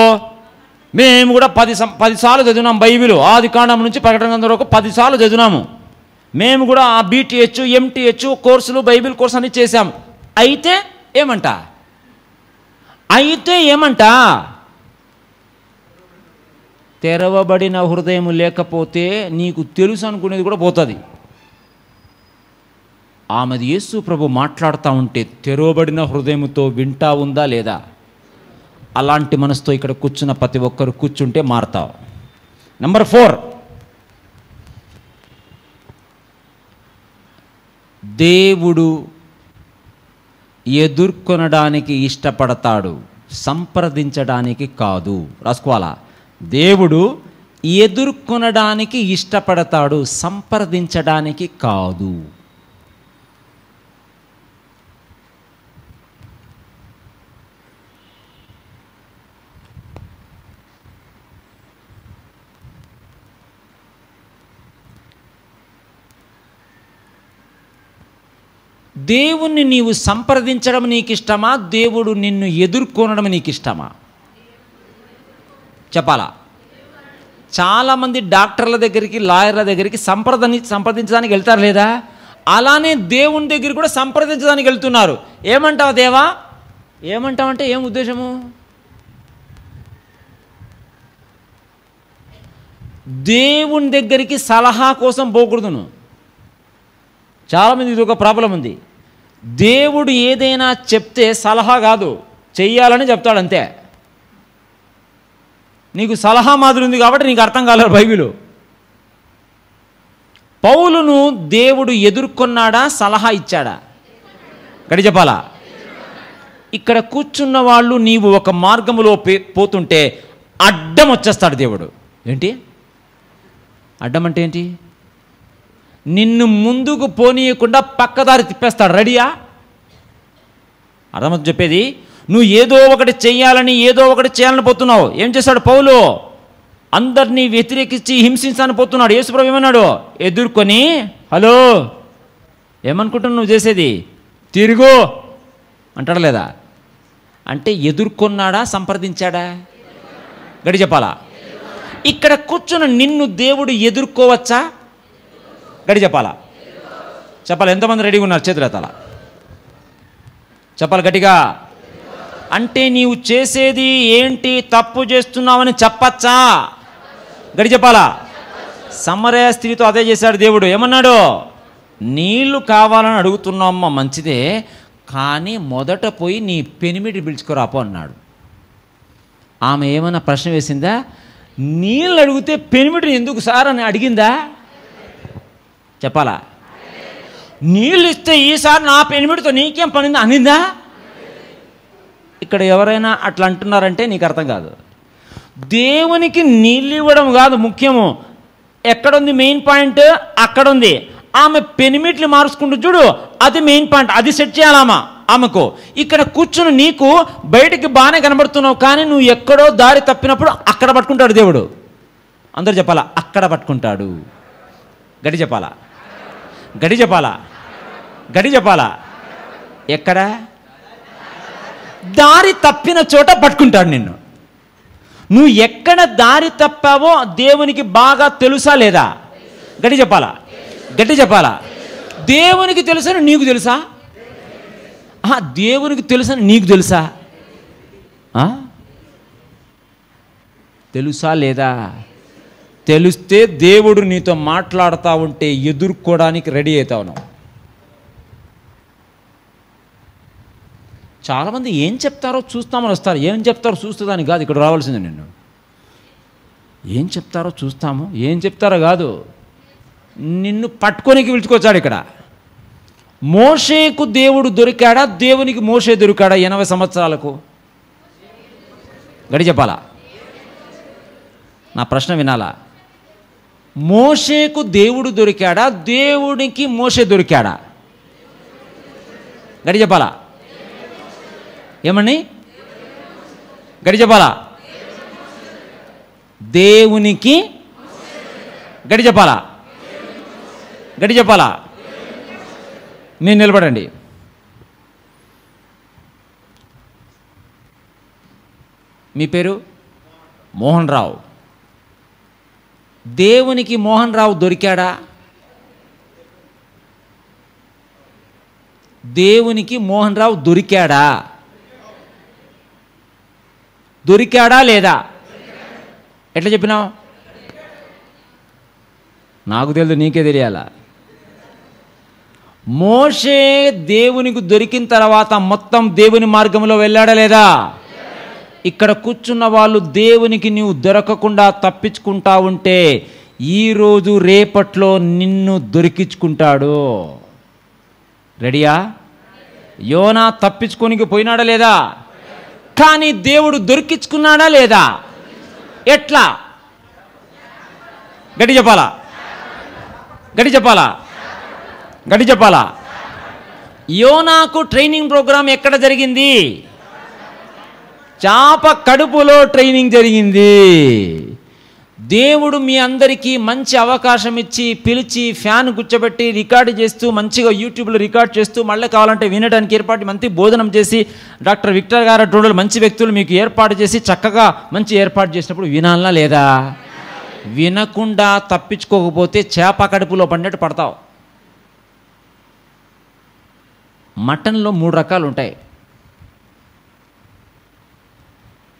మేము కూడా 10 సార్లు చదివినాం బైబిల్, ఆది కాండం నుంచి ప్రకటన గ్రంథం వరకు 10 సార్లు చదివినాము, మేము కూడా ఆ BTH MTH కోర్సులు బైబిల్ కోర్సు అన్ని చేశాము. అయితే ఏమంట? తెరవబడిన హృదయం లేకపోతే నీకు తెలుసు అనుకునేది కూడా పోతుంది. ఆమెది యేసు ప్రభు మాట్లాడుతూ ఉంటే తెరవబడిన హృదయంతో వింటా ఉందా లేదా? అలాంటి మనసుతో ఇక్కడ కూర్చున్న ప్రతి ఒక్కరు కూర్చుంటే మారతావు. నెంబర్ 4, దేవుడు ఎదుర్కొనడానికి ఇష్టపడతాడు, సంప్రదించడానికి కాదు. రాసుకోవాలా? దేవుడు ఎదుర్కొనడానికి ఇష్టపడతాడు, సంప్రదించడానికి కాదు. దేవుణ్ణి నీవు సంప్రదించడం నీకు ఇష్టమా? దేవుడు నిన్ను ఎదుర్కొనడం నీకు ఇష్టమా? చెప్పాలా? చాలామంది డాక్టర్ల దగ్గరికి, లాయర్ల దగ్గరికి సంప్రదించడానికి వెళ్తారు లేదా? అలానే దేవుని దగ్గర కూడా సంప్రదించడానికి వెళ్తున్నారు. ఏమంటావు దేవా? ఏమంటావంటే ఏం ఉద్దేశము? దేవుని దగ్గరికి సలహా కోసం పోకూడదును. చాలామంది ఇది ఒక ప్రాబ్లం ఉంది. దేవుడు ఏదైనా చెప్తే సలహా కాదు, చెయ్యాలని చెప్తాడు అంతే. నీకు సలహా మాదిరి ఉంది కాబట్టి నీకు అర్థం కాలేదు బైబిలు. పౌలును దేవుడు ఎదుర్కొన్నాడా, సలహా ఇచ్చాడా? గడి చెప్పాలా? ఇక్కడ కూర్చున్న వాళ్ళు నీవు ఒక మార్గములో పోతుంటే అడ్డం వచ్చేస్తాడు దేవుడు. ఏంటి అడ్డం అంటే ఏంటి? నిన్ను ముందుకు పోనీయకుండా పక్కదారి తిప్పేస్తాడు. రెడీయా? అర్థమవుతుంది చెప్పేది? నువ్వు ఏదో ఒకటి చేయాలని పోతున్నావు. ఏం చేశాడు పౌలు? అందరినీ వ్యతిరేకించి హింసించాలని పోతున్నాడు. యేసుప్రభు ఏమన్నాడు? ఎదుర్కొని, హలో ఏమనుకుంటున్నావు నువ్వు చేసేది? తిరుగు అంటాడా లేదా? అంటే ఎదుర్కొన్నాడా, సంప్రదించాడా? గడి చెప్పాలా? ఇక్కడ కూర్చున్న నిన్ను దేవుడు ఎదుర్కోవచ్చా? గడి చెప్పాలా? చెప్పాలి. ఎంతమంది రెడీగా ఉన్నారు? చేతులు ఎత్తాలా? చెప్పాలి గట్టిగా. అంటే నీవు చేసేది ఏంటి, తప్పు చేస్తున్నావని చెప్పచ్చా? గడి చెప్పాలా? సమరయ స్త్రీతో అదే చేశాడు దేవుడు. ఏమన్నాడు? నీళ్లు కావాలని అడుగుతున్నావమ్మా, మంచిదే, కానీ మొదట పోయి నీ పెనిమిటి పిలుచుకోరాపో అన్నాడు. ఆమె ఏమన్నా ప్రశ్న వేసిందా? నీళ్ళు అడిగితే పెనిమిటిని ఎందుకు సార్ అని అడిగిందా? చెప్పాలా? నీళ్ళు ఇస్తే ఈసారి నా పెనిమిడితో నీకేం పనిందా అనిందా? ఇక్కడ ఎవరైనా అట్లా అంటున్నారంటే నీకు అర్థం కాదు. దేవునికి నీళ్ళు ఇవ్వడం కాదు ముఖ్యము. ఎక్కడుంది మెయిన్ పాయింట్? అక్కడ ఉంది. ఆమె పెనిమిట్లు మార్చుకుంటూ చూడు, అది మెయిన్ పాయింట్, అది సెట్ చేయాలామా ఆమెకు. ఇక్కడ కూర్చుని నీకు బయటికి బాగానే కనబడుతున్నావు, కానీ నువ్వు ఎక్కడో దారి తప్పినప్పుడు అక్కడ పట్టుకుంటాడు దేవుడు. అందరూ చెప్పాలా, అక్కడ పట్టుకుంటాడు. గడి చెప్పాలా, గడి చెప్పాలా, గడి చెప్పాలా. ఎక్కడ? దారి తప్పిన చోట పట్టుకుంటాడు నిన్ను. నువ్వు ఎక్కడ దారి తప్పావో దేవునికి బాగా తెలుసా లేదా? గట్టి చెప్పాలా, గట్టి చెప్పాలా. దేవునికి తెలుసని నీకు తెలుసా? దేవునికి తెలుసని నీకు తెలుసా? తెలుసా లేదా? తెలిస్తే దేవుడు నీతో మాట్లాడుతూ ఉంటే ఎదుర్కోవడానికి రెడీ అవుతావు నువ్వు. చాలామంది ఏం చెప్తారో చూస్తామని వస్తారు. ఏం చెప్తారో చూస్తుందని కాదు ఇక్కడ రావాల్సింది. నిన్ను ఏం చెప్తారో చూస్తాము, ఏం చెప్తారో కాదు, నిన్ను పట్టుకోనికి పిలుచుకొచ్చాడు ఇక్కడ. మోషేకు దేవుడు దొరికాడా? దేవునికి మోషే దొరికాడా 80 సంవత్సరాలకు? గడి చెప్పాలా, నా ప్రశ్న వినాలా. మోషేకు దేవుడు దొరికాడా? దేవునికి మోషే దొరికాడా? గడి చెప్పాలా, ఏమని గడి చెప్పాలా. దేవునికి గడి చెప్పాలా, గడి చెప్పాలా. మీరు నిలబడండి. మీ పేరు మోహన్ రావు. దేవునికి మోహన్ రావు దొరికాడా? దేవునికి మోహన్ రావు దొరికాడా? దొరికాడా లేదా? ఎట్లా చెప్పినావు? నాకు తెలియదు, నీకే తెలియాలా. మోషే దేవునికి దొరికిన తర్వాత మొత్తం దేవుని మార్గంలో వెళ్ళాడా లేదా? ఇక్కడ కూర్చున్న వాళ్ళు దేవునికి నీవు దొరకకుండా తప్పించుకుంటా ఉంటే ఈరోజు రేపట్లో నిన్ను దొరికించుకుంటాడు. రెడీయా? యోనా తప్పించుకోనికి పోయినాడా లేదా? కానీ దేవుడు దొరికించుకున్నాడా లేదా? ఎట్లా? గట్టి చెప్పాలా, గట్టి చెప్పాలా, గట్టి చెప్పాలా. యోనాకు ట్రైనింగ్ ప్రోగ్రాం ఎక్కడ జరిగింది? చాప కడుపులో ట్రైనింగ్ జరిగింది. దేవుడు మీ అందరికీ మంచి అవకాశం ఇచ్చి పిలిచి ఫ్యాన్ కూర్చోబెట్టి రికార్డు చేస్తూ మంచిగా యూట్యూబ్లో రికార్డ్ చేస్తూ మళ్ళీ కావాలంటే వినడానికి ఏర్పాటు మంచి భోజనం చేసి డాక్టర్ విక్టర్ గారు అటువంటి మంచి వ్యక్తులు మీకు ఏర్పాటు చేసి చక్కగా మంచి ఏర్పాటు చేసినప్పుడు వినాలా లేదా? వినకుండా తప్పించుకోకపోతే చేప కడుపులో పడినట్టు పడతావు. మటన్లో 3 రకాలు ఉంటాయి.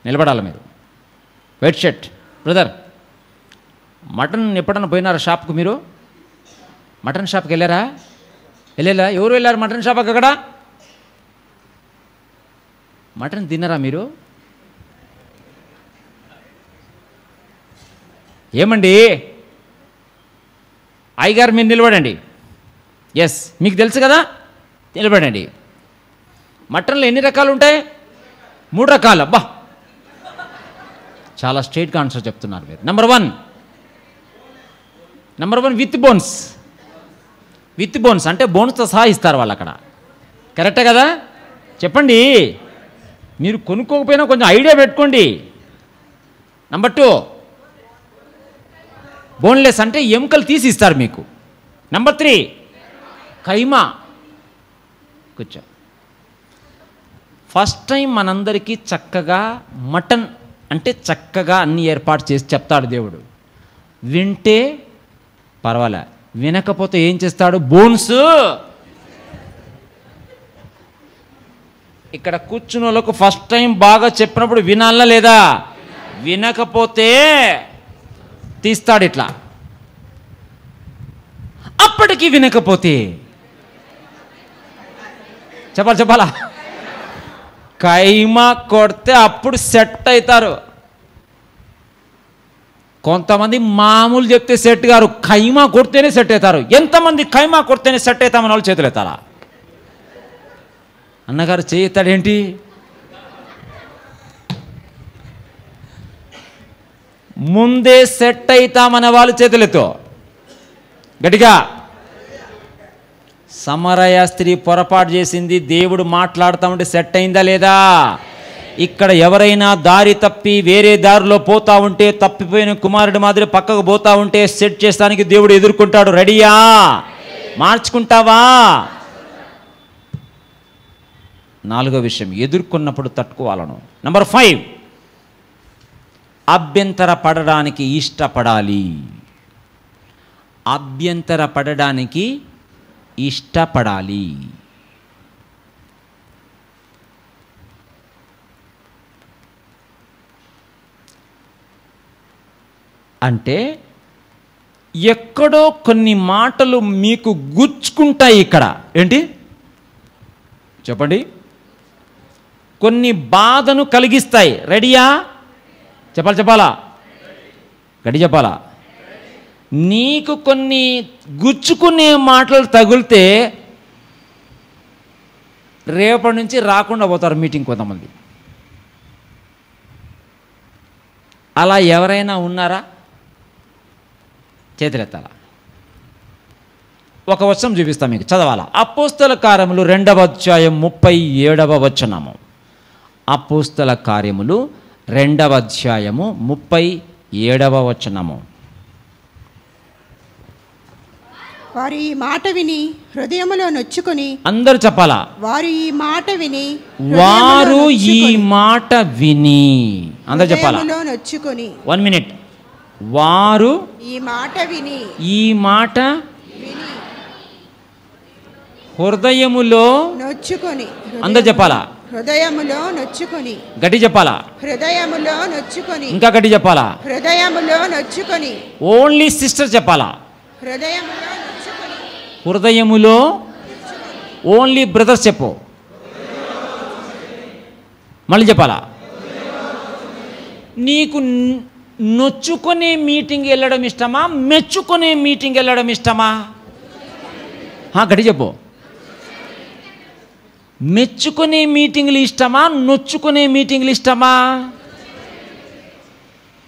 నిలబడాలి మీరు. వైట్ షర్ట్ బ్రదర్, మటన్ ఎప్పుడన్నా పోయినారా షాప్కు? మీరు మటన్ షాప్కి వెళ్ళారా? వెళ్ళేలా? ఎవరు వెళ్ళారు మటన్ షాప్కి? అక్కడ మటన్ తిన్నారా మీరు? ఏమండి అయ్యగారు, మీరు నిలబడండి. ఎస్, మీకు తెలుసు కదా, నిలబడండి. మటన్లో ఎన్ని రకాలు ఉంటాయి? 3 రకాలు. అబ్బా, చాలా స్ట్రైట్గా ఆన్సర్ చెప్తున్నారు మీరు. Number one with bones. With bones అంటే బోన్స్తో సహా ఇస్తారు వాళ్ళు అక్కడ. కరెక్టే కదా? చెప్పండి. మీరు కొనుక్కోకపోయినా కొంచెం ఐడియా పెట్టుకోండి. నెంబర్ 2 బోన్లెస్ అంటే ఎముకలు తీసి ఇస్తారు మీకు. నెంబర్ 3 కైమా. కూర్చో. ఫస్ట్ టైం మనందరికీ చక్కగా మటన్ అంటే చక్కగా అన్ని ఏర్పాటు చేసి చెప్తాడు దేవుడు. వింటే పర్వాలే, వినకపోతే ఏం చేస్తాడు? బోన్స్. ఇక్కడ కూర్చున్న వాళ్ళకు ఫస్ట్ టైం బాగా చెప్పినప్పుడు వినాలా లేదా? వినకపోతే తీస్తాడు ఇట్లా. అప్పటికి వినకపోతే చెప్పాలా, కైమా కొడితే అప్పుడు సెట్ అవుతారు. కొంతమంది మామూలు చెప్తే సెట్ గారు, ఖైమా కొడితేనే సెట్ అవుతారు. ఎంతమంది ఖైమా కొడితేనే సెట్ అవుతామని వాళ్ళు చేతులు ఎత్తారా? అన్నగారు చేయెత్తాడేంటి? ముందే సెట్ అవుతామనే వాళ్ళు చేతులెత్తో గట్టిగా. సమరయ స్త్రీ పొరపాటు చేసింది, దేవుడు మాట్లాడుతూ ఉంటే సెట్ అయిందా లేదా? ఇక్కడ ఎవరైనా దారి తప్పి వేరే దారిలో పోతా ఉంటే, తప్పిపోయిన కుమారుడి మాదిరి పక్కకు పోతా ఉంటే సెట్ చేస్తానికి దేవుడు ఎదుర్కొంటాడు. రెడీయా? మార్చుకుంటావా? నాలుగో విషయం, ఎదుర్కొన్నప్పుడు తట్టుకోవాలను. నంబర్ 5, అభ్యంతర పడడానికి ఇష్టపడాలి. అభ్యంతర పడడానికి ఇష్టపడాలి. అంటే ఎక్కడో కొన్ని మాటలు మీకు గుచ్చుకుంటాయి. ఇక్కడ ఏంటి చెప్పండి? కొన్ని బాధను కలిగిస్తాయి. రెడీయా? చెప్పాలా? గడి చెప్పాలా? నీకు కొన్ని గుచ్చుకునే మాటలు తగిలితే రేపటి నుంచి రాకుండా పోతారు మీటింగ్ కొంతమంది. అలా ఎవరైనా ఉన్నారా? చేతులెత్తాలా? ఒక వచనం చూపిస్తాం మీకు, చదవాలా? అపోస్తల కార్యములు 2వ అధ్యాయం 37వ వచనము. అపోస్తల కార్యములు 2వ అధ్యాయము 37వ వచనము. వారు ఈ మాట విని హృదయములో నొచ్చుకొని, అందరూ చెప్పాలా? వారు ఈ మాట విని, వారు ఈ మాట విని, అందరూ చెప్పాలా? నొచ్చుకొని. 1 మినిట్. వారు ఈ మాట విని, ఈ మాట హృదయములో నొచ్చుకొని. అందరూ చెప్పాలా? హృదయములో నొచ్చుకొని. గట్టి చెప్పాలా? హృదయములో నొచ్చుకొని. ఇంకా గట్టి చెప్పాలా? హృదయములో నొచ్చుకొని. ఓన్లీ సిస్టర్ చెప్పాలా? హృదయములో నొచ్చుకొని. హృదయములో. ఓన్లీ బ్రదర్స్ చెప్పు. మళ్ళీ చెప్పాలా? నీకు నొచ్చుకునే మీటింగ్ వెళ్ళడం ఇష్టమా, మెచ్చుకునే మీటింగ్ వెళ్ళడం ఇష్టమా? గట్టి చెప్పు. మెచ్చుకునే మీటింగ్లు ఇష్టమా, నొచ్చుకునే మీటింగ్లు ఇష్టమా?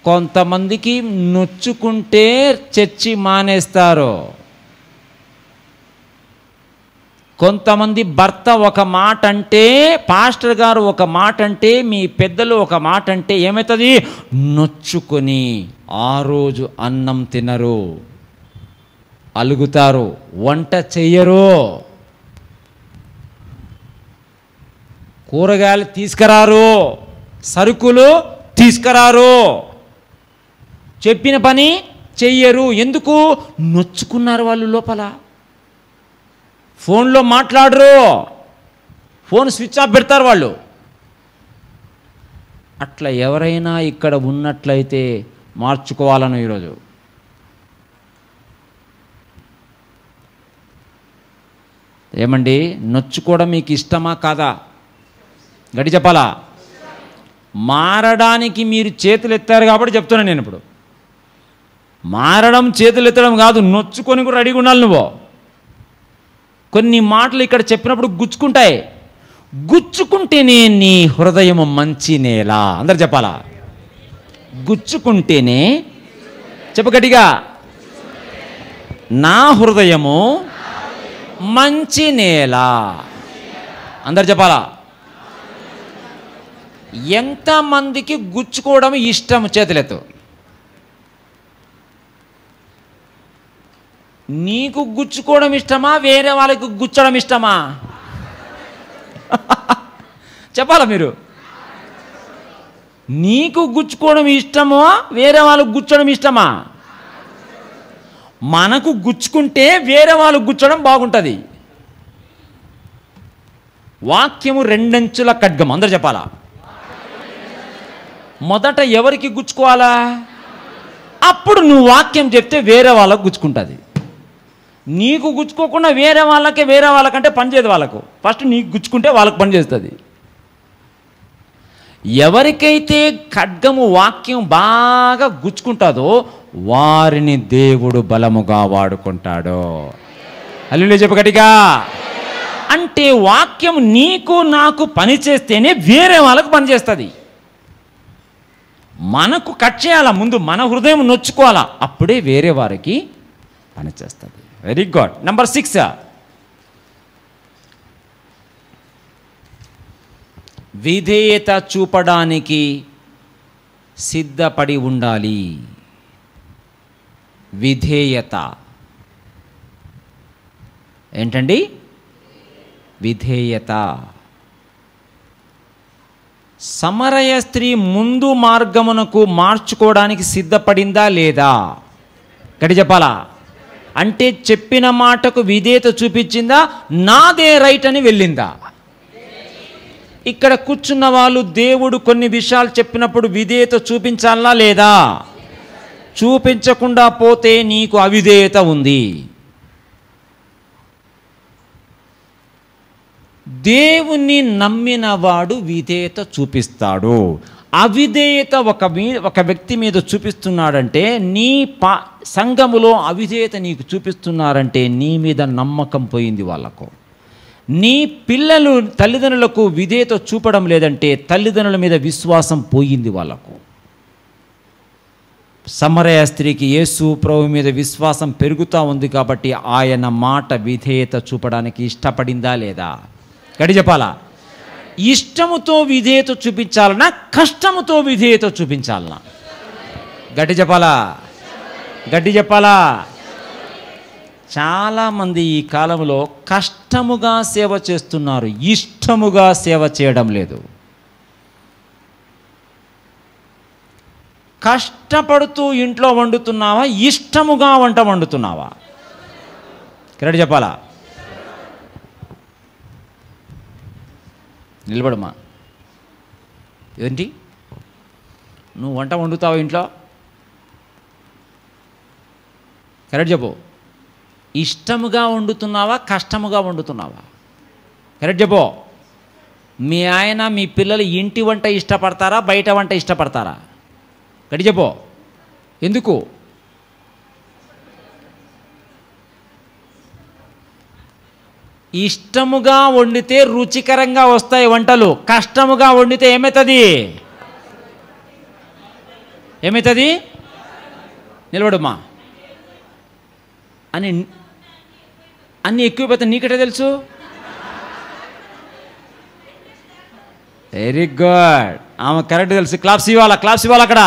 కొంతమందికి నొచ్చుకుంటే చర్చి మానేస్తారు. కొంతమంది భర్త ఒక మాట అంటే, పాస్టర్ గారు ఒక మాట అంటే, మీ పెద్దలు ఒక మాట అంటే ఏమవుతుంది? నొచ్చుకొని ఆ రోజు అన్నం తినరు, అలుగుతారు, వంట చెయ్యరు, కూరగాయలు తీసుకురారు, సరుకులు తీసుకురారు, చెప్పిన పని చెయ్యరు. ఎందుకు? నొచ్చుకున్నారు వాళ్ళు లోపల. ఫోన్లో మాట్లాడరు, ఫోన్ స్విచ్ ఆఫ్ పెడతారు వాళ్ళు. అట్లా ఎవరైనా ఇక్కడ ఉన్నట్లయితే మార్చుకోవాలను ఈరోజు. ఏమండి, నొచ్చుకోవడం మీకు ఇష్టమా కాదా? గట్టి చెప్పాలా? మారడానికి మీరు చేతులు ఎత్తారు కాబట్టి చెప్తున్నాను నేను. ఇప్పుడు మారడం చేతులు ఎత్తడం కాదు, నొచ్చుకొని కూడా రెడీగా ఉండాలి నువ్వు. కొన్ని మాటలు ఇక్కడ చెప్పినప్పుడు గుచ్చుకుంటాయి. గుచ్చుకుంటేనే నీ హృదయము మంచి నేల. అందరు చెప్పాలా? గుచ్చుకుంటేనే, చెప్పు గట్టిగా, నా హృదయము మంచి నేల. అందరు చెప్పాలా? ఎంతమందికి గుచ్చుకోవడం ఇష్టం? చేతులెత్తు. నీకు గుచ్చుకోవడం ఇష్టమా, వేరే వాళ్ళకి గుచ్చడం ఇష్టమా? చెప్పాలా మీరు? నీకు గుచ్చుకోవడం ఇష్టమా, వేరే వాళ్ళకు గుచ్చడం ఇష్టమా? మనకు గుచ్చుకుంటే వేరే వాళ్ళకు గుచ్చడం బాగుంటుంది. వాక్యము రెండంచుల ఖడ్గం. అందరు చెప్పాలా? మొదట ఎవరికి గుచ్చుకోవాలా? అప్పుడు నువ్వు వాక్యం చెప్తే వేరే వాళ్ళకు గుచ్చుకుంటుంది. నీకు గుచ్చుకోకుండా వేరే వాళ్ళకంటే పని చేయదు వాళ్ళకు. ఫస్ట్ నీకు గుచ్చుకుంటే వాళ్ళకు పని చేస్తుంది. ఎవరికైతే ఖడ్గము వాక్యం బాగా గుచ్చుకుంటుందో వారిని దేవుడు బలముగా వాడుకుంటాడు. హల్లెలూయా చెప్పు గట్టిగా. అంటే వాక్యం నీకు నాకు పని చేస్తేనే వేరే వాళ్ళకు పనిచేస్తుంది. మనకు కట్ చేయాలా, ముందు మన హృదయం నొచ్చుకోవాలా, అప్పుడే వేరే వారికి పనిచేస్తుంది. Very good. నెంబర్ 6, విధేయత చూపడానికి సిద్ధపడి ఉండాలి. విధేయత ఏంటండి? విధేయత. సమరయ స్త్రీ ముందు మార్గమునకు మార్చుకోవడానికి సిద్ధపడిందా లేదా? గట్టి చెప్పాలా? అంటే చెప్పిన మాటకు విధేయత చూపించిందా, నాదే రైట్ అని వెళ్ళిందా? ఇక్కడ కూర్చున్న వాళ్ళు దేవుడు కొన్ని విషయాలు చెప్పినప్పుడు విధేయత చూపించాలా లేదా? చూపించకుండా పోతే నీకు అవిధేయత ఉంది. దేవుణ్ణి నమ్మినవాడు విధేయత చూపిస్తాడు. అవిధేయత ఒక వ్యక్తి మీద చూపిస్తున్నాడంటే, నీ సంఘములో అవిధేయత నీకు చూపిస్తున్నారంటే నీ మీద నమ్మకం పోయింది వాళ్ళకు. నీ పిల్లలు తల్లిదండ్రులకు విధేయత చూపడం లేదంటే తల్లిదండ్రుల మీద విశ్వాసం పోయింది వాళ్ళకు. సమరయ స్త్రీకి యేసు ప్రభు మీద విశ్వాసం పెరుగుతూ ఉంది కాబట్టి ఆయన మాట విధేయత చూపడానికి ఇష్టపడిందా లేదా? గట్టి చెప్పాలా? ఇష్టముతో విధేయత చూపించాలన్నా కష్టముతో విధేయత చూపించాలన్నా? గట్టి చెప్పాలా? గట్టి చెప్పాలా? చాలామంది ఈ కాలంలో కష్టముగా సేవ చేస్తున్నారు, ఇష్టముగా సేవ చేయడం లేదు. కష్టపడుతూ ఇంట్లో వండుతున్నావా, ఇష్టముగా వంట వండుతున్నావా? కరెక్ట్ చెప్పాలా? నిలబడమ్మా. ఏంటి నువ్వు వంట వండుతావు ఇంట్లో? కరెక్ట్ చెప్పు. ఇష్టముగా వండుతున్నావా, కష్టముగా వండుతున్నావా? కరెక్ట్ చెప్పు. మీ ఆయన మీ పిల్లలు ఇంటి వంట ఇష్టపడతారా, బయట వంట ఇష్టపడతారా? కరెక్ట్ చెప్పు. ఎందుకు? ఇష్టముగా వండితే రుచికరంగా వస్తాయి వంటలు, కష్టముగా వండితే ఏమవుతుంది? ఏమవుతుంది? నిలబడమ్మా. అన్నీ ఎక్కువైపోతే నీకటే తెలుసు. Very good. ఆమె కరెక్ట్ తెలుసు. క్లాప్స్ ఇవ్వాలా, క్లాప్స్ ఇవ్వాలి. అక్కడ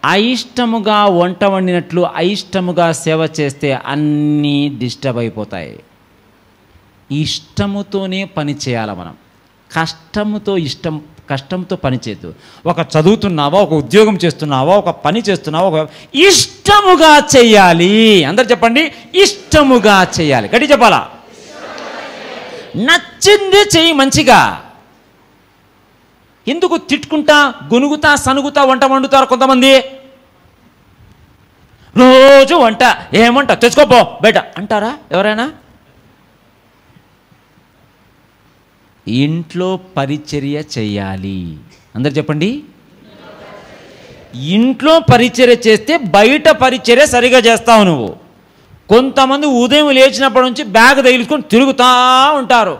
అయిష్టముగా వంట వండినట్లు అయిష్టముగా సేవ చేస్తే అన్నీ డిస్టర్బ్ అయిపోతాయి. ఇష్టముతోనే పని చేయాలి మనం. కష్టంతో పని చేయద్దు. ఒక చదువుతున్నావా, ఒక ఉద్యోగం చేస్తున్నావా, ఒక పని చేస్తున్నావా, ఒక ఇష్టముగా చెయ్యాలి. అందరు చెప్పండి, ఇష్టముగా చేయాలి. గట్టి చెప్పాలా? నచ్చింది చెయ్యి మంచిగా. ఎందుకు తిట్టుకుంటా, గొనుగుతా, సనుగుతా వంట వండుతారు కొంతమంది? రోజు వంట, ఏమంట తెచ్చుకోపో బయట అంటారా ఎవరైనా? ఇంట్లో పరిచర్య చెయ్యాలి. అందరు చెప్పండి. ఇంట్లో పరిచర్య చేస్తే బయట పరిచర్య సరిగా చేస్తావు నువ్వు. కొంతమంది ఉదయం లేచినప్పటి నుంచి బ్యాగ్ తగిలించుకొని తిరుగుతూ ఉంటారు.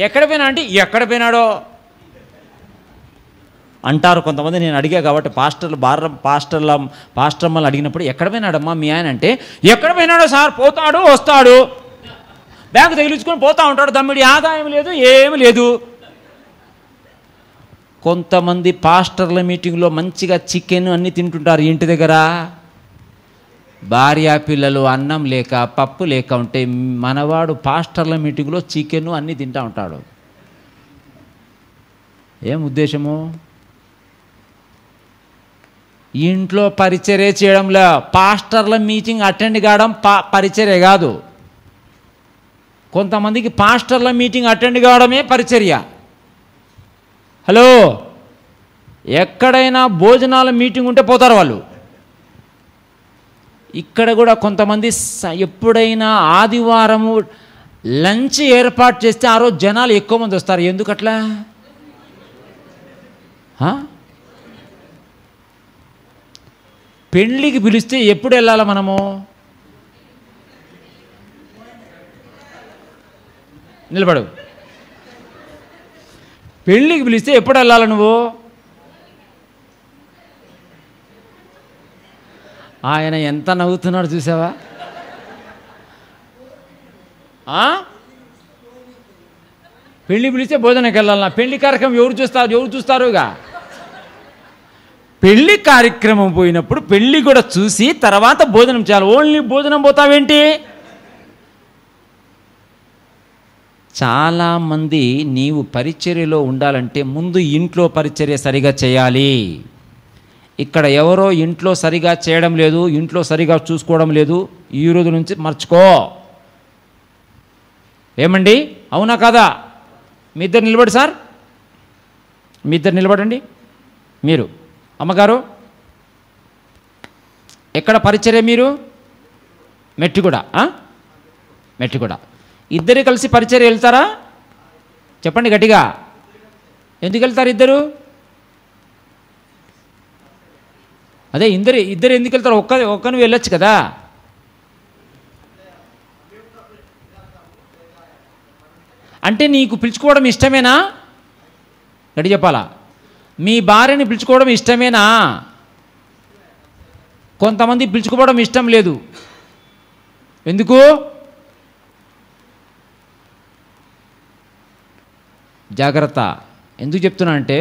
ఎక్కడ పోయినా అంటే ఎక్కడ పోయినాడో అంటారు కొంతమంది. నేను అడిగా కాబట్టి పాస్టర్మలు అడిగినప్పుడు ఎక్కడ పోయినాడమ్మా మీ ఆయన అంటే, ఎక్కడ పోయినాడో సార్, పోతాడు వస్తాడు, బ్యాగ్ తగిలించుకొని పోతూ ఉంటాడు, దమ్మిడి ఆదాయం లేదు, ఏమి లేదు. కొంతమంది పాస్టర్ల మీటింగ్లో మంచిగా చికెన్ అన్నీ తింటుంటారు ఇంటి దగ్గర. భార్య పిల్లలు అన్నం లేక పప్పు లేక ఉంటే మనవాడు పాస్టర్ల మీటింగ్లో చికెన్ అన్నీ తింటూ ఉంటాడు. ఏం ఉద్దేశము? ఇంట్లో పరిచర్య చేయడంలో. పాస్టర్ల మీటింగ్ అటెండ్ కావడం పరిచర్య కాదు. కొంతమందికి పాస్టర్ల మీటింగ్ అటెండ్ కావడమే పరిచర్య. హలో, ఎక్కడైనా భోజనాల మీటింగ్ ఉంటే పోతారు వాళ్ళు. ఇక్కడ కూడా కొంతమంది ఎప్పుడైనా ఆదివారము లంచ్ ఏర్పాటు చేస్తే ఆ రోజు జనాలు ఎక్కువ మంది వస్తారు. ఎందుకట్లా? పెళ్ళికి పిలిస్తే ఎప్పుడు వెళ్ళాలి మనము? నిలబడు. పెళ్ళికి పిలిస్తే ఎప్పుడు వెళ్ళాలి నువ్వు? ఆయన ఎంత నవ్వుతున్నాడు చూసావా? పెళ్ళి పిలిస్తే భోజనంకి వెళ్ళాలన్నా? పెళ్లి కార్యక్రమం ఎవరు చూస్తారుగా? పెళ్లి కార్యక్రమం పోయినప్పుడు పెళ్ళి కూడా చూసి తర్వాత భోజనం చేయాలి. ఓన్లీ భోజనం పోతావేంటి? చాలామంది నీవు పరిచర్యలో ఉండాలంటే ముందు ఇంట్లో పరిచర్య సరిగా చేయాలి. ఇక్కడ ఎవరో ఇంట్లో సరిగా చేయడం లేదు, ఇంట్లో సరిగా చూసుకోవడం లేదు. ఈ రోజు నుంచి మర్చుకో. ఏమండి, అవునా కాదా? మీ ఇద్దరు నిలబడి సార్, మీ ఇద్దరు నిలబడండి. మీరు అమ్మగారు ఎక్కడ పరిచర్య? మీరు మెట్టిగూడ. మెట్టిగూడ. ఇద్దరు కలిసి పరిచర్య వెళ్తారా? చెప్పండి గట్టిగా. ఎందుకు వెళ్తారు ఇద్దరు? అదే ఇద్దరు ఎందుకు వెళ్తారు? ఒక్కను వెళ్ళొచ్చు కదా. అంటే నీకు పిలుచుకోవడం ఇష్టమేనా? గట్టి చెప్పాలా. మీ భార్యని పిలుచుకోవడం ఇష్టమేనా? కొంతమంది పిలుచుకోవడం ఇష్టం లేదు. ఎందుకు? జాగ్రత్త. ఎందుకు చెప్తున్నా అంటే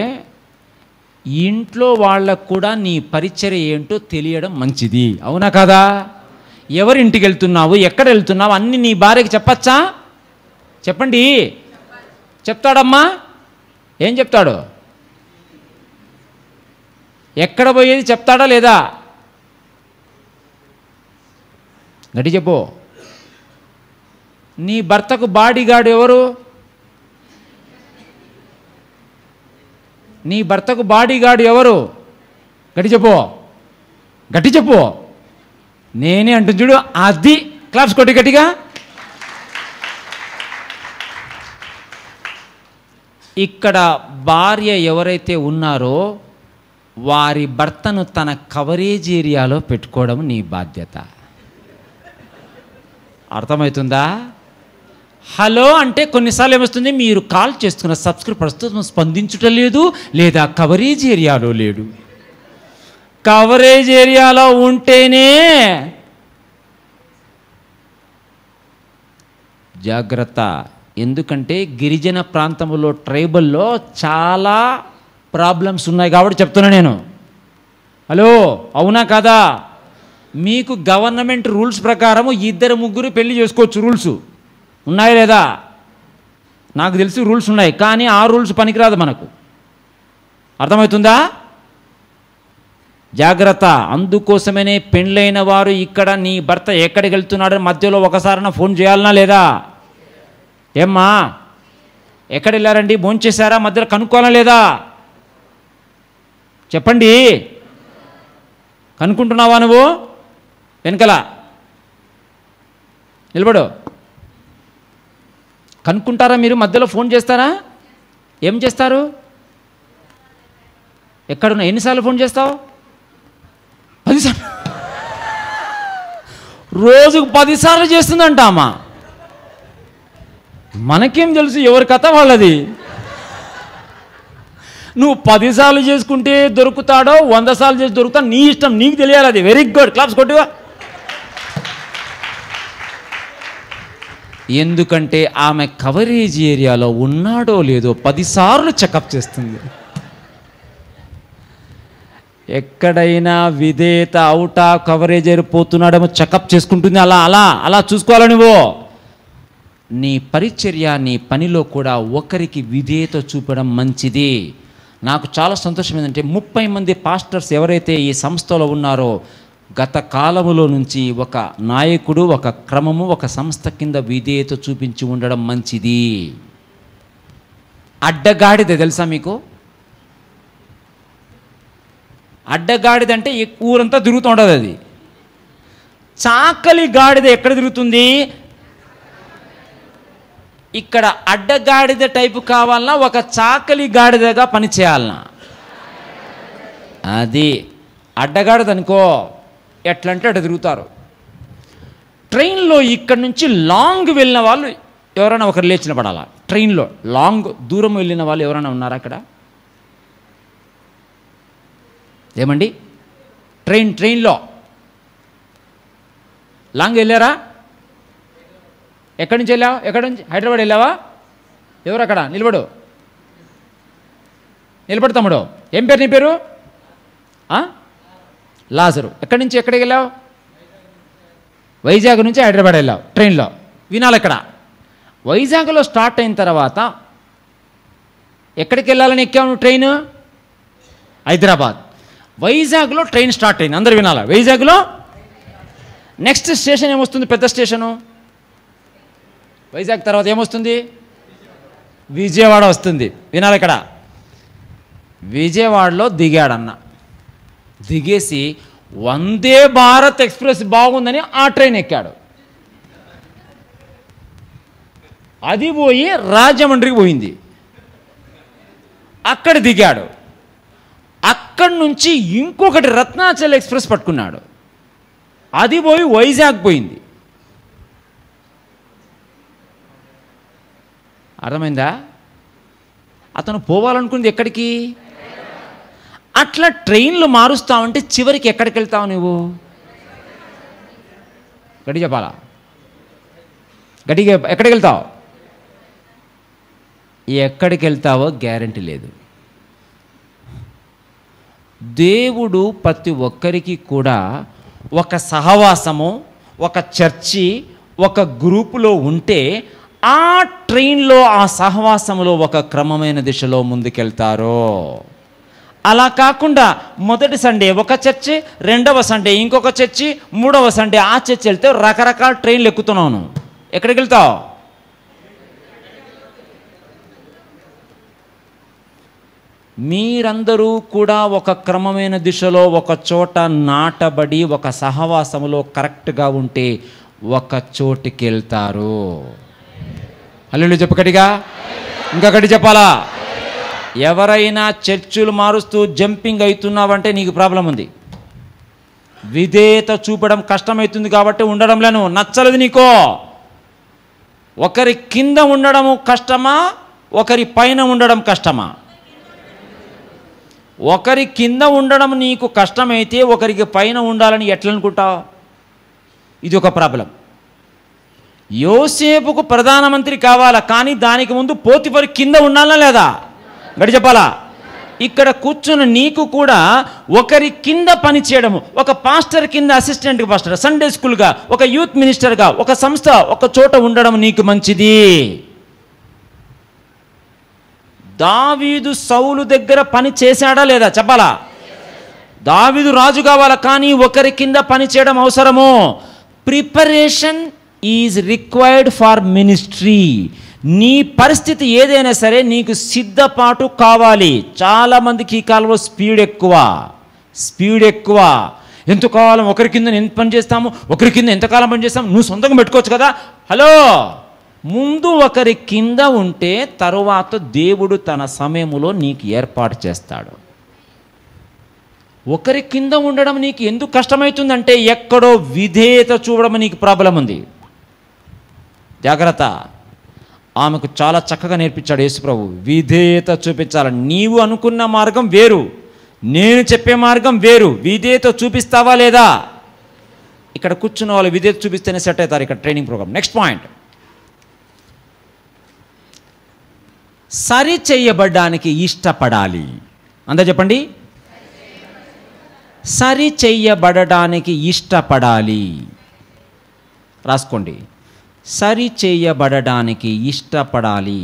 ఇంట్లో వాళ్ళకు కూడా నీ పరిచర్య ఏంటో తెలియడం మంచిది. అవునా కాదా? ఎవరింటికి వెళ్తున్నావు, ఎక్కడ వెళ్తున్నావు అన్నీ నీ భార్యకి చెప్పచ్చా? చెప్పండి. చెప్తాడమ్మా? ఏం చెప్తాడు? ఎక్కడ పోయేది చెప్తాడా లేదా? గట్టి చెప్పు. నీ భర్తకు బాడీగార్డ్ ఎవరు? నీ భర్తకు బాడీగార్డ్ ఎవరు? గట్టి చెప్పు. గట్టి చెప్పు. నేనే అంటుంది చూడు. అది క్లాప్స్ కొట్టి గట్టిగా. ఇక్కడ భార్య ఎవరైతే ఉన్నారో వారి భర్తను తన కవరేజ్ ఏరియాలో పెట్టుకోవడం నీ బాధ్యత. అర్థమవుతుందా? హలో అంటే కొన్నిసార్లు ఏమొస్తుంది, మీరు కాల్ చేస్తున్న సబ్స్క్రైబర్ ప్రస్తుతం స్పందించటం లేదు, లేదా కవరేజ్ ఏరియాలో లేడు. కవరేజ్ ఏరియాలో ఉంటేనే జాగ్రత్త. ఎందుకంటే గిరిజన ప్రాంతంలో ట్రైబల్లో చాలా ప్రాబ్లమ్స్ ఉన్నాయి కాబట్టి చెప్తున్నా నేను. హలో, అవునా కదా? మీకు గవర్నమెంట్ రూల్స్ ప్రకారం 2-3 పెళ్లి చేసుకోవచ్చు. రూల్స్ ఉన్నాయా లేదా? నాకు తెలిసి రూల్స్ ఉన్నాయి, కానీ ఆ రూల్స్ పనికిరాదు మనకు. అర్థమవుతుందా? జాగ్రత్త. అందుకోసమనే పెళ్ళైన వారు ఇక్కడ నీ భర్త ఎక్కడికి వెళ్తున్నాడని మధ్యలో ఒకసారైనా ఫోన్ చేయాలనా లేదా? ఏమ్మా ఎక్కడ వెళ్ళారండి, భోంచేశారా, మధ్యలో కనుక్కోవాలా లేదా? చెప్పండి. కనుక్కుంటున్నావా నువ్వు? వెనకల నిలబడు. కనుక్కుంటారా మీరు? మధ్యలో ఫోన్ చేస్తారా? ఏం చేస్తారు? ఎక్కడున్నా? ఎన్నిసార్లు ఫోన్ చేస్తావు? 10 సార్లు. రోజుకు 10 సార్లు చేస్తుందంట అమ్మా. మనకేం తెలుసు ఎవరి కథ వాళ్ళది. నువ్వు 10 సార్లు చేసుకుంటే దొరుకుతాడో 100 సార్లు చేసి దొరుకుతాడో నీ ఇష్టం, నీకు తెలియాలి. అది వెరీ గుడ్. క్లాప్స్ కొట్టుగా. ఎందుకంటే ఆమె కవరేజ్ ఏరియాలో ఉన్నాడో లేదో 10 సార్లు చెకప్ చేస్తుంది. ఎక్కడైనా విధేయత అవుట్ ఆఫ్ కవరేజ్ పోతున్నాడేమో చెకప్ చేసుకుంటుంది. అలా అలా అలా చూసుకోవాలి నువ్వు. నీ పరిచర్య, నీ పనిలో కూడా ఒకరికి విధేయత చూపడం మంచిది. నాకు చాలా సంతోషం ఏంటంటే 30 మంది పాస్టర్స్ ఎవరైతే ఈ సంస్థలో ఉన్నారో గత కాలములో నుంచి ఒక నాయకుడు, ఒక క్రమము, ఒక సంస్థ కింద విధేయత చూపించి ఉండడం మంచిది. అడ్డగాడిద తెలుసా మీకు? అడ్డగాడిద అంటే ఊరంతా తిరుగుతూ ఉంటుంది. అది చాకలి గాడిద ఎక్కడ తిరుగుతుంది? ఇక్కడ అడ్డగాడిద టైపు కావాలన్నా ఒక చాకలి గాడిదగా పనిచేయాలన్నా? అది అడ్డగాడిద అనుకో, ఎట్లంటే అటు తిరుగుతారు. ట్రైన్లో ఇక్కడ నుంచి లాంగ్ వెళ్ళిన వాళ్ళు ఎవరైనా ఒకరు లేచిన పడాలా? ట్రైన్లో లాంగ్ దూరం వెళ్ళిన వాళ్ళు ఎవరైనా ఉన్నారా అక్కడ? ఏమండి, ట్రైన్లో లాంగ్ వెళ్ళారా? ఎక్కడి నుంచి వెళ్ళావు? ఎక్కడి నుంచి? హైదరాబాద్ వెళ్ళావా? ఎవరు అక్కడ? నిలబడు తమ్ముడు. ఏం పేరు నీ పేరు? లాజరు. ఎక్కడి నుంచి ఎక్కడికి వెళ్ళావు? వైజాగ్ నుంచి హైదరాబాద్ వెళ్ళావు ట్రైన్లో. వినాలి, ఇక్కడ వైజాగ్లో స్టార్ట్ అయిన తర్వాత ఎక్కడికి వెళ్ళాలని ఎక్కావు నువ్వు? ట్రైన్ హైదరాబాద్. వైజాగ్లో ట్రైన్ స్టార్ట్ అయింది, అందరు వినాలా. వైజాగ్లో నెక్స్ట్ స్టేషన్ ఏమొస్తుంది? పెద్ద స్టేషను. వైజాగ్ తర్వాత ఏమొస్తుంది? విజయవాడ వస్తుంది. వినాలి, ఇక్కడ విజయవాడలో దిగాడన్న. దిగేసి వందే భారత్ ఎక్స్ప్రెస్ బాగుందని ఆ ట్రైన్ ఎక్కాడు. అది పోయి రాజమండ్రికి పోయింది. అక్కడ దిగాడు. అక్కడి నుంచి ఇంకొకటి రత్నాచల్ ఎక్స్ప్రెస్ పట్టుకున్నాడు. అది పోయి వైజాగ్ పోయింది. అర్థమైందా? అతను పోవాలనుకుంది ఎక్కడికి? అట్లా ట్రైన్లు మారుస్తావంటే చివరికి ఎక్కడికి వెళ్తావు నువ్వు? గట్టి చెప్పాలా? గట్టిగా ఎక్కడికి వెళ్తావు? ఎక్కడికి వెళ్తావో గ్యారంటీ లేదు. దేవుడు ప్రతి ఒక్కరికి కూడా ఒక సహవాసము, ఒక చర్చి, ఒక గ్రూపులో ఉంటే ఆ ట్రైన్లో ఆ సహవాసంలో ఒక క్రమమైన దిశలో ముందుకెళ్తారు. అలా కాకుండా మొదటి సండే ఒక చర్చి, రెండవ సండే ఇంకొక చర్చి, మూడవ సండే ఆ చర్చి వెళ్తే రకరకాల ట్రైన్లు ఎక్కుతున్నాను. ఎక్కడికి వెళ్తావు? మీరందరూ కూడా ఒక క్రమమైన దిశలో ఒక చోట నాటబడి ఒక సహవాసములో కరెక్ట్గా ఉంటే ఒక చోటికి వెళ్తారు. హల్లెలూయా చెప్పు గట్టిగా. ఇంకా గట్టి చెప్పాలా? ఎవరైనా చర్చిలు మారుస్తూ జంపింగ్ అవుతున్నావంటే నీకు ప్రాబ్లం ఉంది. విధేయత చూపడం కష్టమవుతుంది కాబట్టి ఉండడంలేను. నచ్చలేదు నీకో. ఒకరి కింద ఉండడము కష్టమా, ఒకరి పైన ఉండడం కష్టమా? ఒకరి కింద ఉండడం నీకు కష్టమైతే ఒకరికి పైన ఉండాలని ఎట్లా అనుకుంటావు? ఇది ఒక ప్రాబ్లం. యోసేపుకు ప్రధానమంత్రి కావాలా, కానీ దానికి ముందు పోతిఫరు కింద ఉండాలా లేదా? గడి చెప్పాలా? ఇక్కడ కూర్చున్న నీకు కూడా ఒకరి కింద పని చేయడము, ఒక పాస్టర్ కింద అసిస్టెంట్ పాస్టర్, సండే స్కూల్గా, ఒక యూత్ మినిస్టర్గా, ఒక సంస్థ ఒక చోట ఉండడం నీకు మంచిది. దావీదు సౌలు దగ్గర పని చేశాడా లేదా చెప్పాలా? దావీదు రాజు కావాలా, కానీ ఒకరి కింద పని చేయడం అవసరము. Preparation is required for ministry. నీ పరిస్థితి ఏదైనా సరే నీకు సిద్ధపాటు కావాలి. చాలామందికి ఈ కాలంలో స్పీడ్ ఎక్కువ. ఎంతకాలం ఒకరి కింద ఎంత పని చేస్తాము, ఒకరి కింద ఎంతకాలం పని చేస్తాము. నువ్వు సొంతంగా పెట్టుకోవచ్చు కదా. హలో, ముందు ఒకరి కింద ఉంటే తరువాత దేవుడు తన సమయములో నీకు ఏర్పాటు చేస్తాడు. ఒకరి కింద ఉండడం నీకు ఎందుకు కష్టమవుతుందంటే ఎక్కడో విధేయత చూడడం నీకు ప్రాబ్లం ఉంది. జాగ్రత్త. ఆమెకు చాలా చక్కగా నేర్పించాడు యేసుప్రభు. విధేయత చూపించాలని. నీవు అనుకున్న మార్గం వేరు, నేను చెప్పే మార్గం వేరు. విధేయత చూపిస్తావా లేదా? ఇక్కడ కూర్చున్న వాళ్ళు విధేయత చూపిస్తేనే సెట్ అవుతారు ఇక్కడ ట్రైనింగ్ ప్రోగ్రామ్. నెక్స్ట్ పాయింట్, సరి చెయ్యబడ్డానికి ఇష్టపడాలి. అంతా చెప్పండి. సరి చెయ్యబడడానికి ఇష్టపడాలి. రాసుకోండి. సరి చేయబడడానికి ఇష్టపడాలి.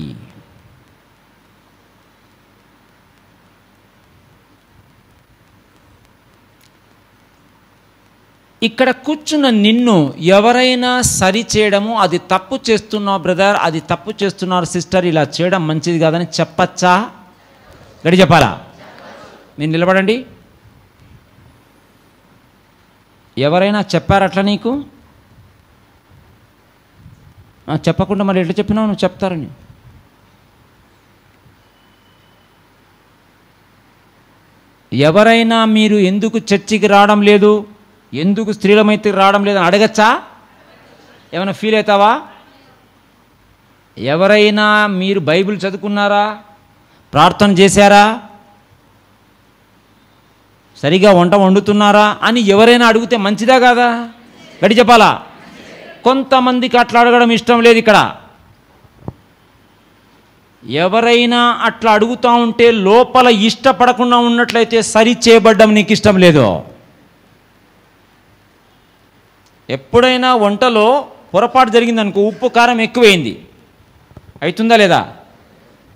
ఇక్కడ కూర్చున్న నిన్ను ఎవరైనా సరి చేయడము, అది తప్పు చేస్తున్నావు బ్రదర్, అది తప్పు చేస్తున్నారు సిస్టర్, ఇలా చేయడం మంచిది కాదని చెప్పచ్చా? గడి చెప్పాలా? మీరు నిలబడండి. ఎవరైనా చెప్పారట్లా నీకు? చెప్పకుండా మరి ఎట్లా చెప్పినావు నువ్వు చెప్తారని. ఎవరైనా మీరు ఎందుకు చర్చికి రావడం లేదు, ఎందుకు స్త్రీలమైతే రావడం లేదని అడగచ్చా? ఏమైనా ఫీల్ అవుతావా? ఎవరైనా మీరు బైబిల్ చదువుకున్నారా, ప్రార్థన చేశారా, సరిగా వంట వండుతున్నారా అని ఎవరైనా అడిగితే మంచిదా కాదా? గడి చెప్పాలా? కొంతమందికి అట్లా అడగడం ఇష్టం లేదు. ఇక్కడ ఎవరైనా అట్లా అడుగుతూ ఉంటే లోపల ఇష్టపడకుండా ఉన్నట్లయితే సరి చేయబడ్డం నీకు ఇష్టం లేదు. ఎప్పుడైనా వంటలో పొరపాటు జరిగిందనుకో, ఉప్పు కారం ఎక్కువైంది, అవుతుందా లేదా?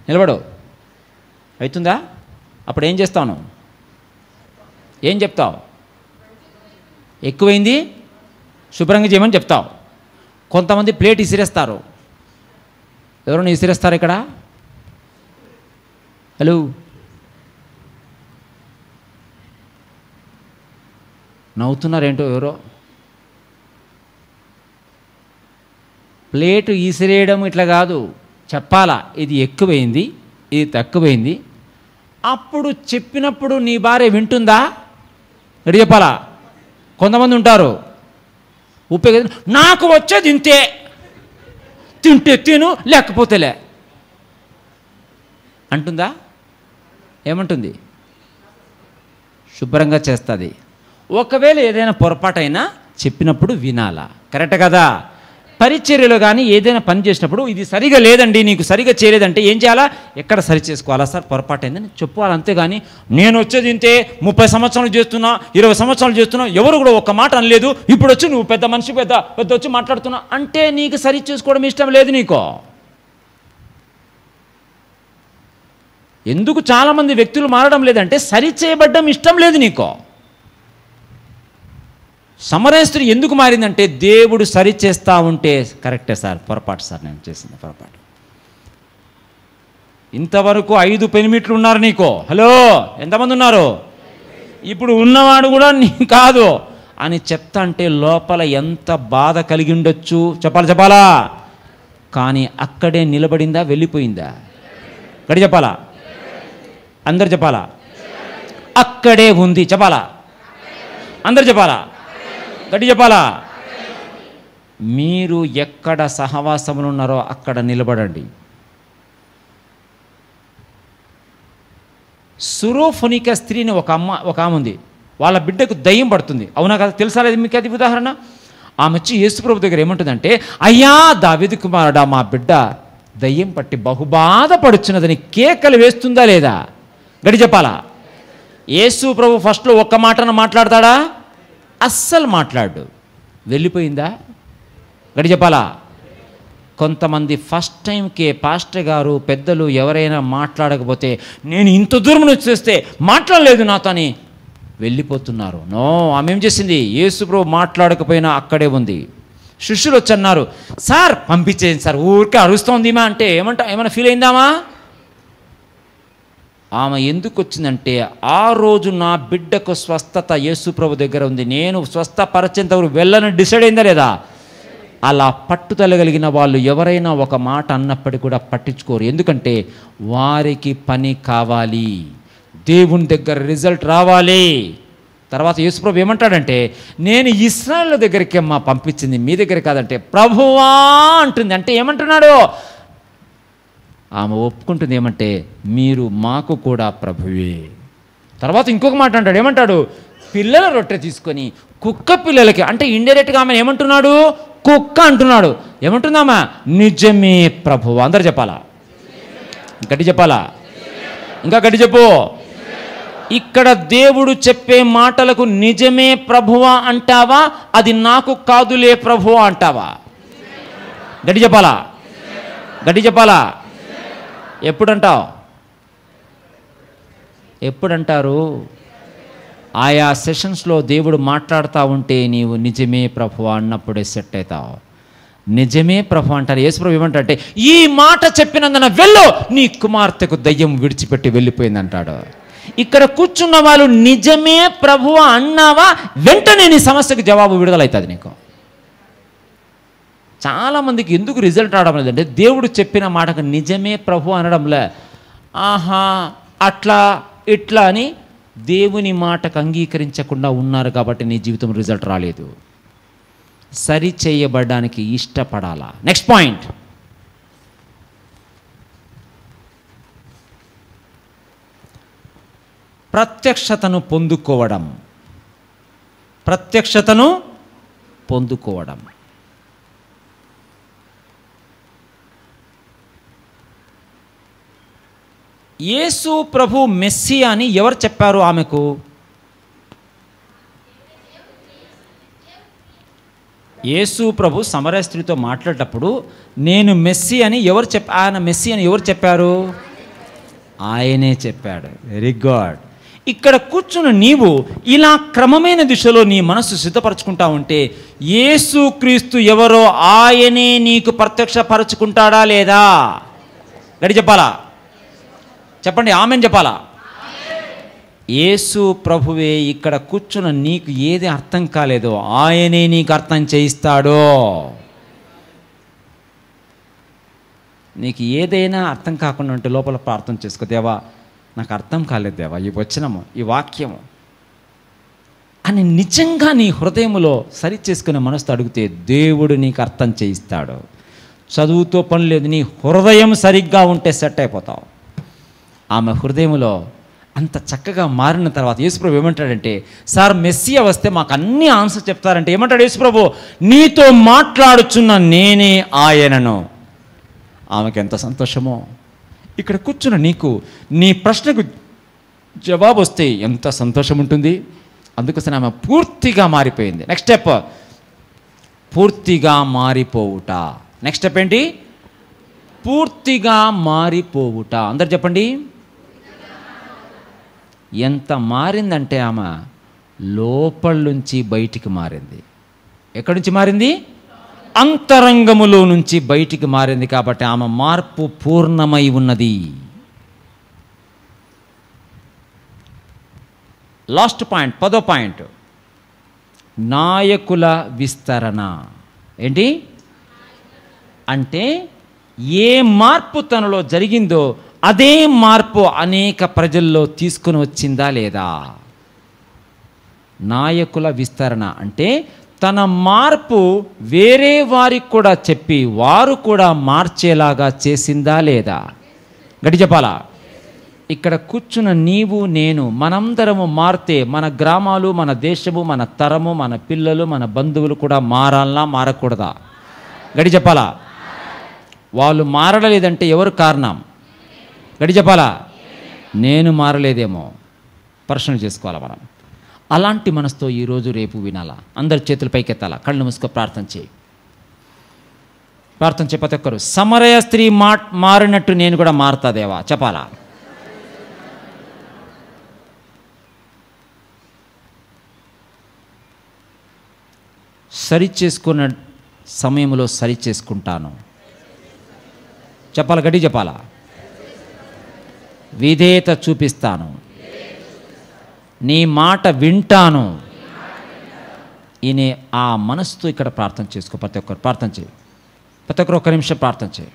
నిలబడు, అవుతుందా? అప్పుడు ఏం చేస్తాను? ఏం చెప్తావు? ఎక్కువైంది శుభ్రంగా చేయమని చెప్తావు. కొంతమంది ప్లేట్ ఇసిరేస్తారు. ఎవరైనా ఇసిరేస్తారు ఇక్కడ? హలో, నవ్వుతున్నారేంటో ఎవరో. ప్లేటు ఇసిరేయడం ఇట్లా కాదు, చెప్పాలా ఇది ఎక్కువైంది, ఇది తక్కువైంది. అప్పుడు చెప్పినప్పుడు నీ భార్య వింటుందా? రెడీ చెప్పాలా? కొంతమంది ఉంటారు, ఉప్పే కదా, నాకు వచ్చేది ఇంతే, తింటే తిను లేకపోతేలే అంటుందా? ఏమంటుంది? శుభ్రంగా చేస్తుంది. ఒకవేళ ఏదైనా పొరపాటైనా చెప్పినప్పుడు వినాలా, కరెక్ట్ కదా? పరిచర్యలో కానీ ఏదైనా పని చేసినప్పుడు ఇది సరిగా లేదండి, నీకు సరిగా చేయలేదంటే ఏం చేయాలా? ఎక్కడ సరి చేసుకోవాలా? సార్ పొరపాటు అయిందని చెప్పుకోవాలి. అంతేగాని నేను వచ్చేది ఇంతే, 30 సంవత్సరాలు చేస్తున్నా, 20 సంవత్సరాలు చేస్తున్నా, ఎవరు కూడా ఒక్క మాట అనలేదు, ఇప్పుడు వచ్చి నువ్వు పెద్ద మనిషి పెద్ద వచ్చి మాట్లాడుతున్నా అంటే నీకు సరి చేసుకోవడం ఇష్టం లేదు నీకు. ఎందుకు చాలామంది వ్యక్తులు మారడం లేదంటే సరి చేయబడ్డం ఇష్టం లేదు నీకు. సమరయ స్త్రీ ఎందుకు మారిందంటే దేవుడు సరి చేస్తూ ఉంటే, కరెక్టే సార్, పొరపాటు సార్, నేను చేసింది పొరపాటు. ఇంతవరకు 5 పెనిమిట్లు ఉన్నారు నీకు. హలో, ఎంతమంది ఉన్నారు? ఇప్పుడు ఉన్నవాడు కూడా నీ కాదు అని చెప్తా అంటే లోపల ఎంత బాధ కలిగి ఉండొచ్చు చెప్పాలా? కానీ అక్కడే నిలబడిందా, వెళ్ళిపోయిందా? గడి చెప్పాలా? అందరు చెప్పాలా? అక్కడే ఉంది చెప్పాలా? అందరు చెప్పాలా? గట్టి చెప్పాలా? మీరు ఎక్కడ సహవాసములు ఉన్నారో అక్కడ నిలబడండి. సురోఫోనిక స్త్రీని ఒక ఆమె ఉంది, వాళ్ళ బిడ్డకు దయ్యం పడుతుంది. అవునా కదా? తెలుసా లేదు మీకు అది ఉదాహరణ? ఆమె వచ్చి యేసుప్రభు దగ్గర ఏమంటుందంటే, అయ్యా దావీదు కుమారుడా, మా బిడ్డ దయ్యం పట్టి బహుబాధపడుచున్నదని కేకలు వేస్తుందా లేదా? గడి చెప్పాలా? యేసు ప్రభు ఫస్ట్లో ఒక్క మాటను మాట్లాడతాడా? అస్సలు మాట్లాడు. వెళ్ళిపోయిందా? గడి చెప్పాలా? కొంతమంది ఫస్ట్ టైంకే పాస్టర్ గారు పెద్దలు ఎవరైనా మాట్లాడకపోతే నేను ఇంత దూరం నుంచి చేస్తే మాట్లాడలేదు నాతో అని వెళ్ళిపోతున్నారు. నో, ఆమె ఏం చేసింది? యేసు ప్రభు మాట్లాడకపోయినా అక్కడే ఉంది. శిష్యులు వచ్చి అన్నారు, సార్ పంపించేయండి సార్, ఊరికే అరుస్తోంది మా అంటే ఏమైనా ఫీల్ అయిందామా? ఆమె ఎందుకు వచ్చిందంటే, ఆ రోజు నా బిడ్డకు స్వస్థత యేసు ప్రభు దగ్గర ఉంది, నేను స్వస్థపరచేంతవరకు వెళ్ళని డిసైడ్ అయిందా లేదా? అలా పట్టుదల కలిగిన వాళ్ళు ఎవరైనా ఒక మాట అన్నప్పటికీ కూడా పట్టించుకోరు. ఎందుకంటే వారికి పని కావాలి, దేవుని దగ్గర రిజల్ట్ రావాలి. తర్వాత యేసు ప్రభు ఏమంటాడంటే, నేను ఇశ్రాయేలు దగ్గరికి అమ్మా పంపించింది, మీ దగ్గర కాదంటే ప్రభువా అంటుంది. అంటే ఏమంటున్నాడు? ఆమె ఒప్పుకుంటుంది ఏమంటే, మీరు మాకు కూడా ప్రభువే. తర్వాత ఇంకొక మాట అంటాడు, ఏమంటాడు? పిల్లల రొట్టె తీసుకొని కుక్క పిల్లలకి, అంటే ఇండైరెక్ట్గా ఆమె ఏమంటున్నాడు? కుక్క అంటున్నాడు. ఏమంటుందామా? నిజమే ప్రభువా. అందరు చెప్పాలా? గట్టి చెప్పాలా? ఇంకా గట్టి చెప్పు. ఇక్కడ దేవుడు చెప్పే మాటలకు నిజమే ప్రభువా అంటావా, అది నాకు కాదులే ప్రభువా అంటావా? గట్టి చెప్పాలా? గట్టి చెప్పాలా? ఎప్పుడంటావు? ఎప్పుడంటారు? ఆయా సెషన్స్లో దేవుడు మాట్లాడుతూ ఉంటే నీవు నిజమే ప్రభువా అన్నప్పుడే సెట్ అవుతావు. నిజమే ప్రభు అంటారు. యేసు ప్రభు ఏమంటారంటే, ఈ మాట చెప్పినందున వెళ్ళు, నీ కుమార్తెకు దయ్యం విడిచిపెట్టి వెళ్ళిపోయింది అంటాడు. ఇక్కడ కూర్చున్న వాళ్ళు నిజమే ప్రభువా అన్నావా, వెంటనే నీ సమస్యకు జవాబు విడుదలవుతుంది నీకు. చాలామందికి ఎందుకు రిజల్ట్ రావడం లేదంటే దేవుడు చెప్పిన మాటకు నిజమే ప్రభు అనడంలే, ఆహా అట్లా ఇట్లా అని దేవుని మాటకు అంగీకరించకుండా ఉన్నారు కాబట్టి నీ జీవితం రిజల్ట్ రాలేదు. సరి చేయబడడానికి ఇష్టపడాలా. నెక్స్ట్ పాయింట్, ప్రత్యక్షతను పొందుకోవడం. ప్రత్యక్షతను పొందుకోవడం. యేసు ప్రభు మెస్సియా అని ఎవరు చెప్పారు ఆమెకు? యేసు ప్రభు సమరయ స్త్రీతో మాట్లాడేటప్పుడు నేను మెస్సి అని ఎవరు ఆయన మెస్సి అని ఎవరు చెప్పారు? ఆయనే చెప్పాడు. Very good. ఇక్కడ కూర్చున్న నీవు ఇలా క్రమమైన దిశలో నీ మనస్సు సిద్ధపరచుకుంటా ఉంటే యేసు క్రీస్తు ఎవరో ఆయనే నీకు ప్రత్యక్షపరచుకుంటాడా లేదా? గడి చెప్పాలా? చెప్పండి, ఆమెన్ చెప్పాలా? యేసు ప్రభువే ఇక్కడ కూర్చున్న నీకు ఏది అర్థం కాలేదో ఆయనే నీకు అర్థం చేయిస్తాడో. నీకు ఏదైనా అర్థం కాకుండా ఉంటే లోపల ప్రార్థన చేసుకో, దేవా నాకు అర్థం కాలేదు దేవా ఈ వచనము ఈ వాక్యము అని నిజంగా నీ హృదయంలో సరి చేసుకునే మనసుతో అడిగితే దేవుడు నీకు అర్థం చేయిస్తాడు. చదువుతో పని లేదు, నీ హృదయం సరిగ్గా ఉంటే సెట్ అయిపోతావు. ఆమె హృదయంలో అంత చక్కగా మారిన తర్వాత యేసుప్రభు ఏమంటాడంటే, సార్ మెస్సియా వస్తే మాకు అన్ని ఆన్సర్ చెప్తారంటే ఏమంటాడు యేసుప్రభు? నీతో మాట్లాడుచున్న నేనే ఆయనను. ఆమెకు ఎంత సంతోషమో. ఇక్కడ కూర్చున్న నీకు నీ ప్రశ్నకు జవాబు వస్తే ఎంత సంతోషం ఉంటుంది. అందుకోసం ఆమె పూర్తిగా మారిపోయింది. నెక్స్ట్ స్టెప్, పూర్తిగా మారిపోవుట. నెక్స్ట్ స్టెప్ ఏంటి? పూర్తిగా మారిపోవుట. అందరు చెప్పండి. ఎంత మారిందంటే ఆమె లోపల నుంచి బయటికి మారింది. ఎక్కడి నుంచి మారింది? అంతరంగములో నుంచి బయటికి మారింది. కాబట్టి ఆమె మార్పు పూర్ణమై ఉన్నది. లాస్ట్ పాయింట్, 10వ పాయింట్, నాయకుల విస్తరణ. ఏంటి అంటే ఏ మార్పు తనలో జరిగిందో అదే మార్పు అనేక ప్రజల్లో తీసుకుని వచ్చిందా లేదా? నాయకుల విస్తరణ అంటే తన మార్పు వేరే వారికి కూడా చెప్పి వారు కూడా మార్చేలాగా చేసిందా లేదా? గట్టి చెప్పాలా? ఇక్కడ కూర్చున్న నీవు నేను మనందరము మారితే మన గ్రామాలు, మన దేశము, మన తరము, మన పిల్లలు, మన బంధువులు కూడా మారాలనా మారకూడదా? గట్టి చెప్పాలా? వాళ్ళు మారలేదంటే ఎవరు కారణం? గట్టి చెప్పాలా? నేను మారలేదేమో ప్రశ్న చేసుకోవాలా మనం. అలాంటి మనసుతో ఈరోజు రేపు వినాలా. అందరి చేతులు పైకెత్తాలా, కళ్ళు మూసుకో, ప్రార్థన చేయి. ప్రార్థన చేయి. ప్రతి ఒక్కరు సమరయ స్త్రీ మారినట్టు నేను కూడా మారుతా దేవా చెప్పాలా. సరి చేసుకున్న సమయంలో సరి చేసుకుంటాను చెప్పాలి. గట్టి చెప్పాలా? విధేయత చూపిస్తాను, నీ మాట వింటాను. ఈయన ఆ మనసుతో ఇక్కడ ప్రార్థన చేసుకో. ప్రతి ఒక్కరు ప్రార్థన చేయి. ప్రతి ఒక్కరు 1 నిమిషం ప్రార్థన చేయి.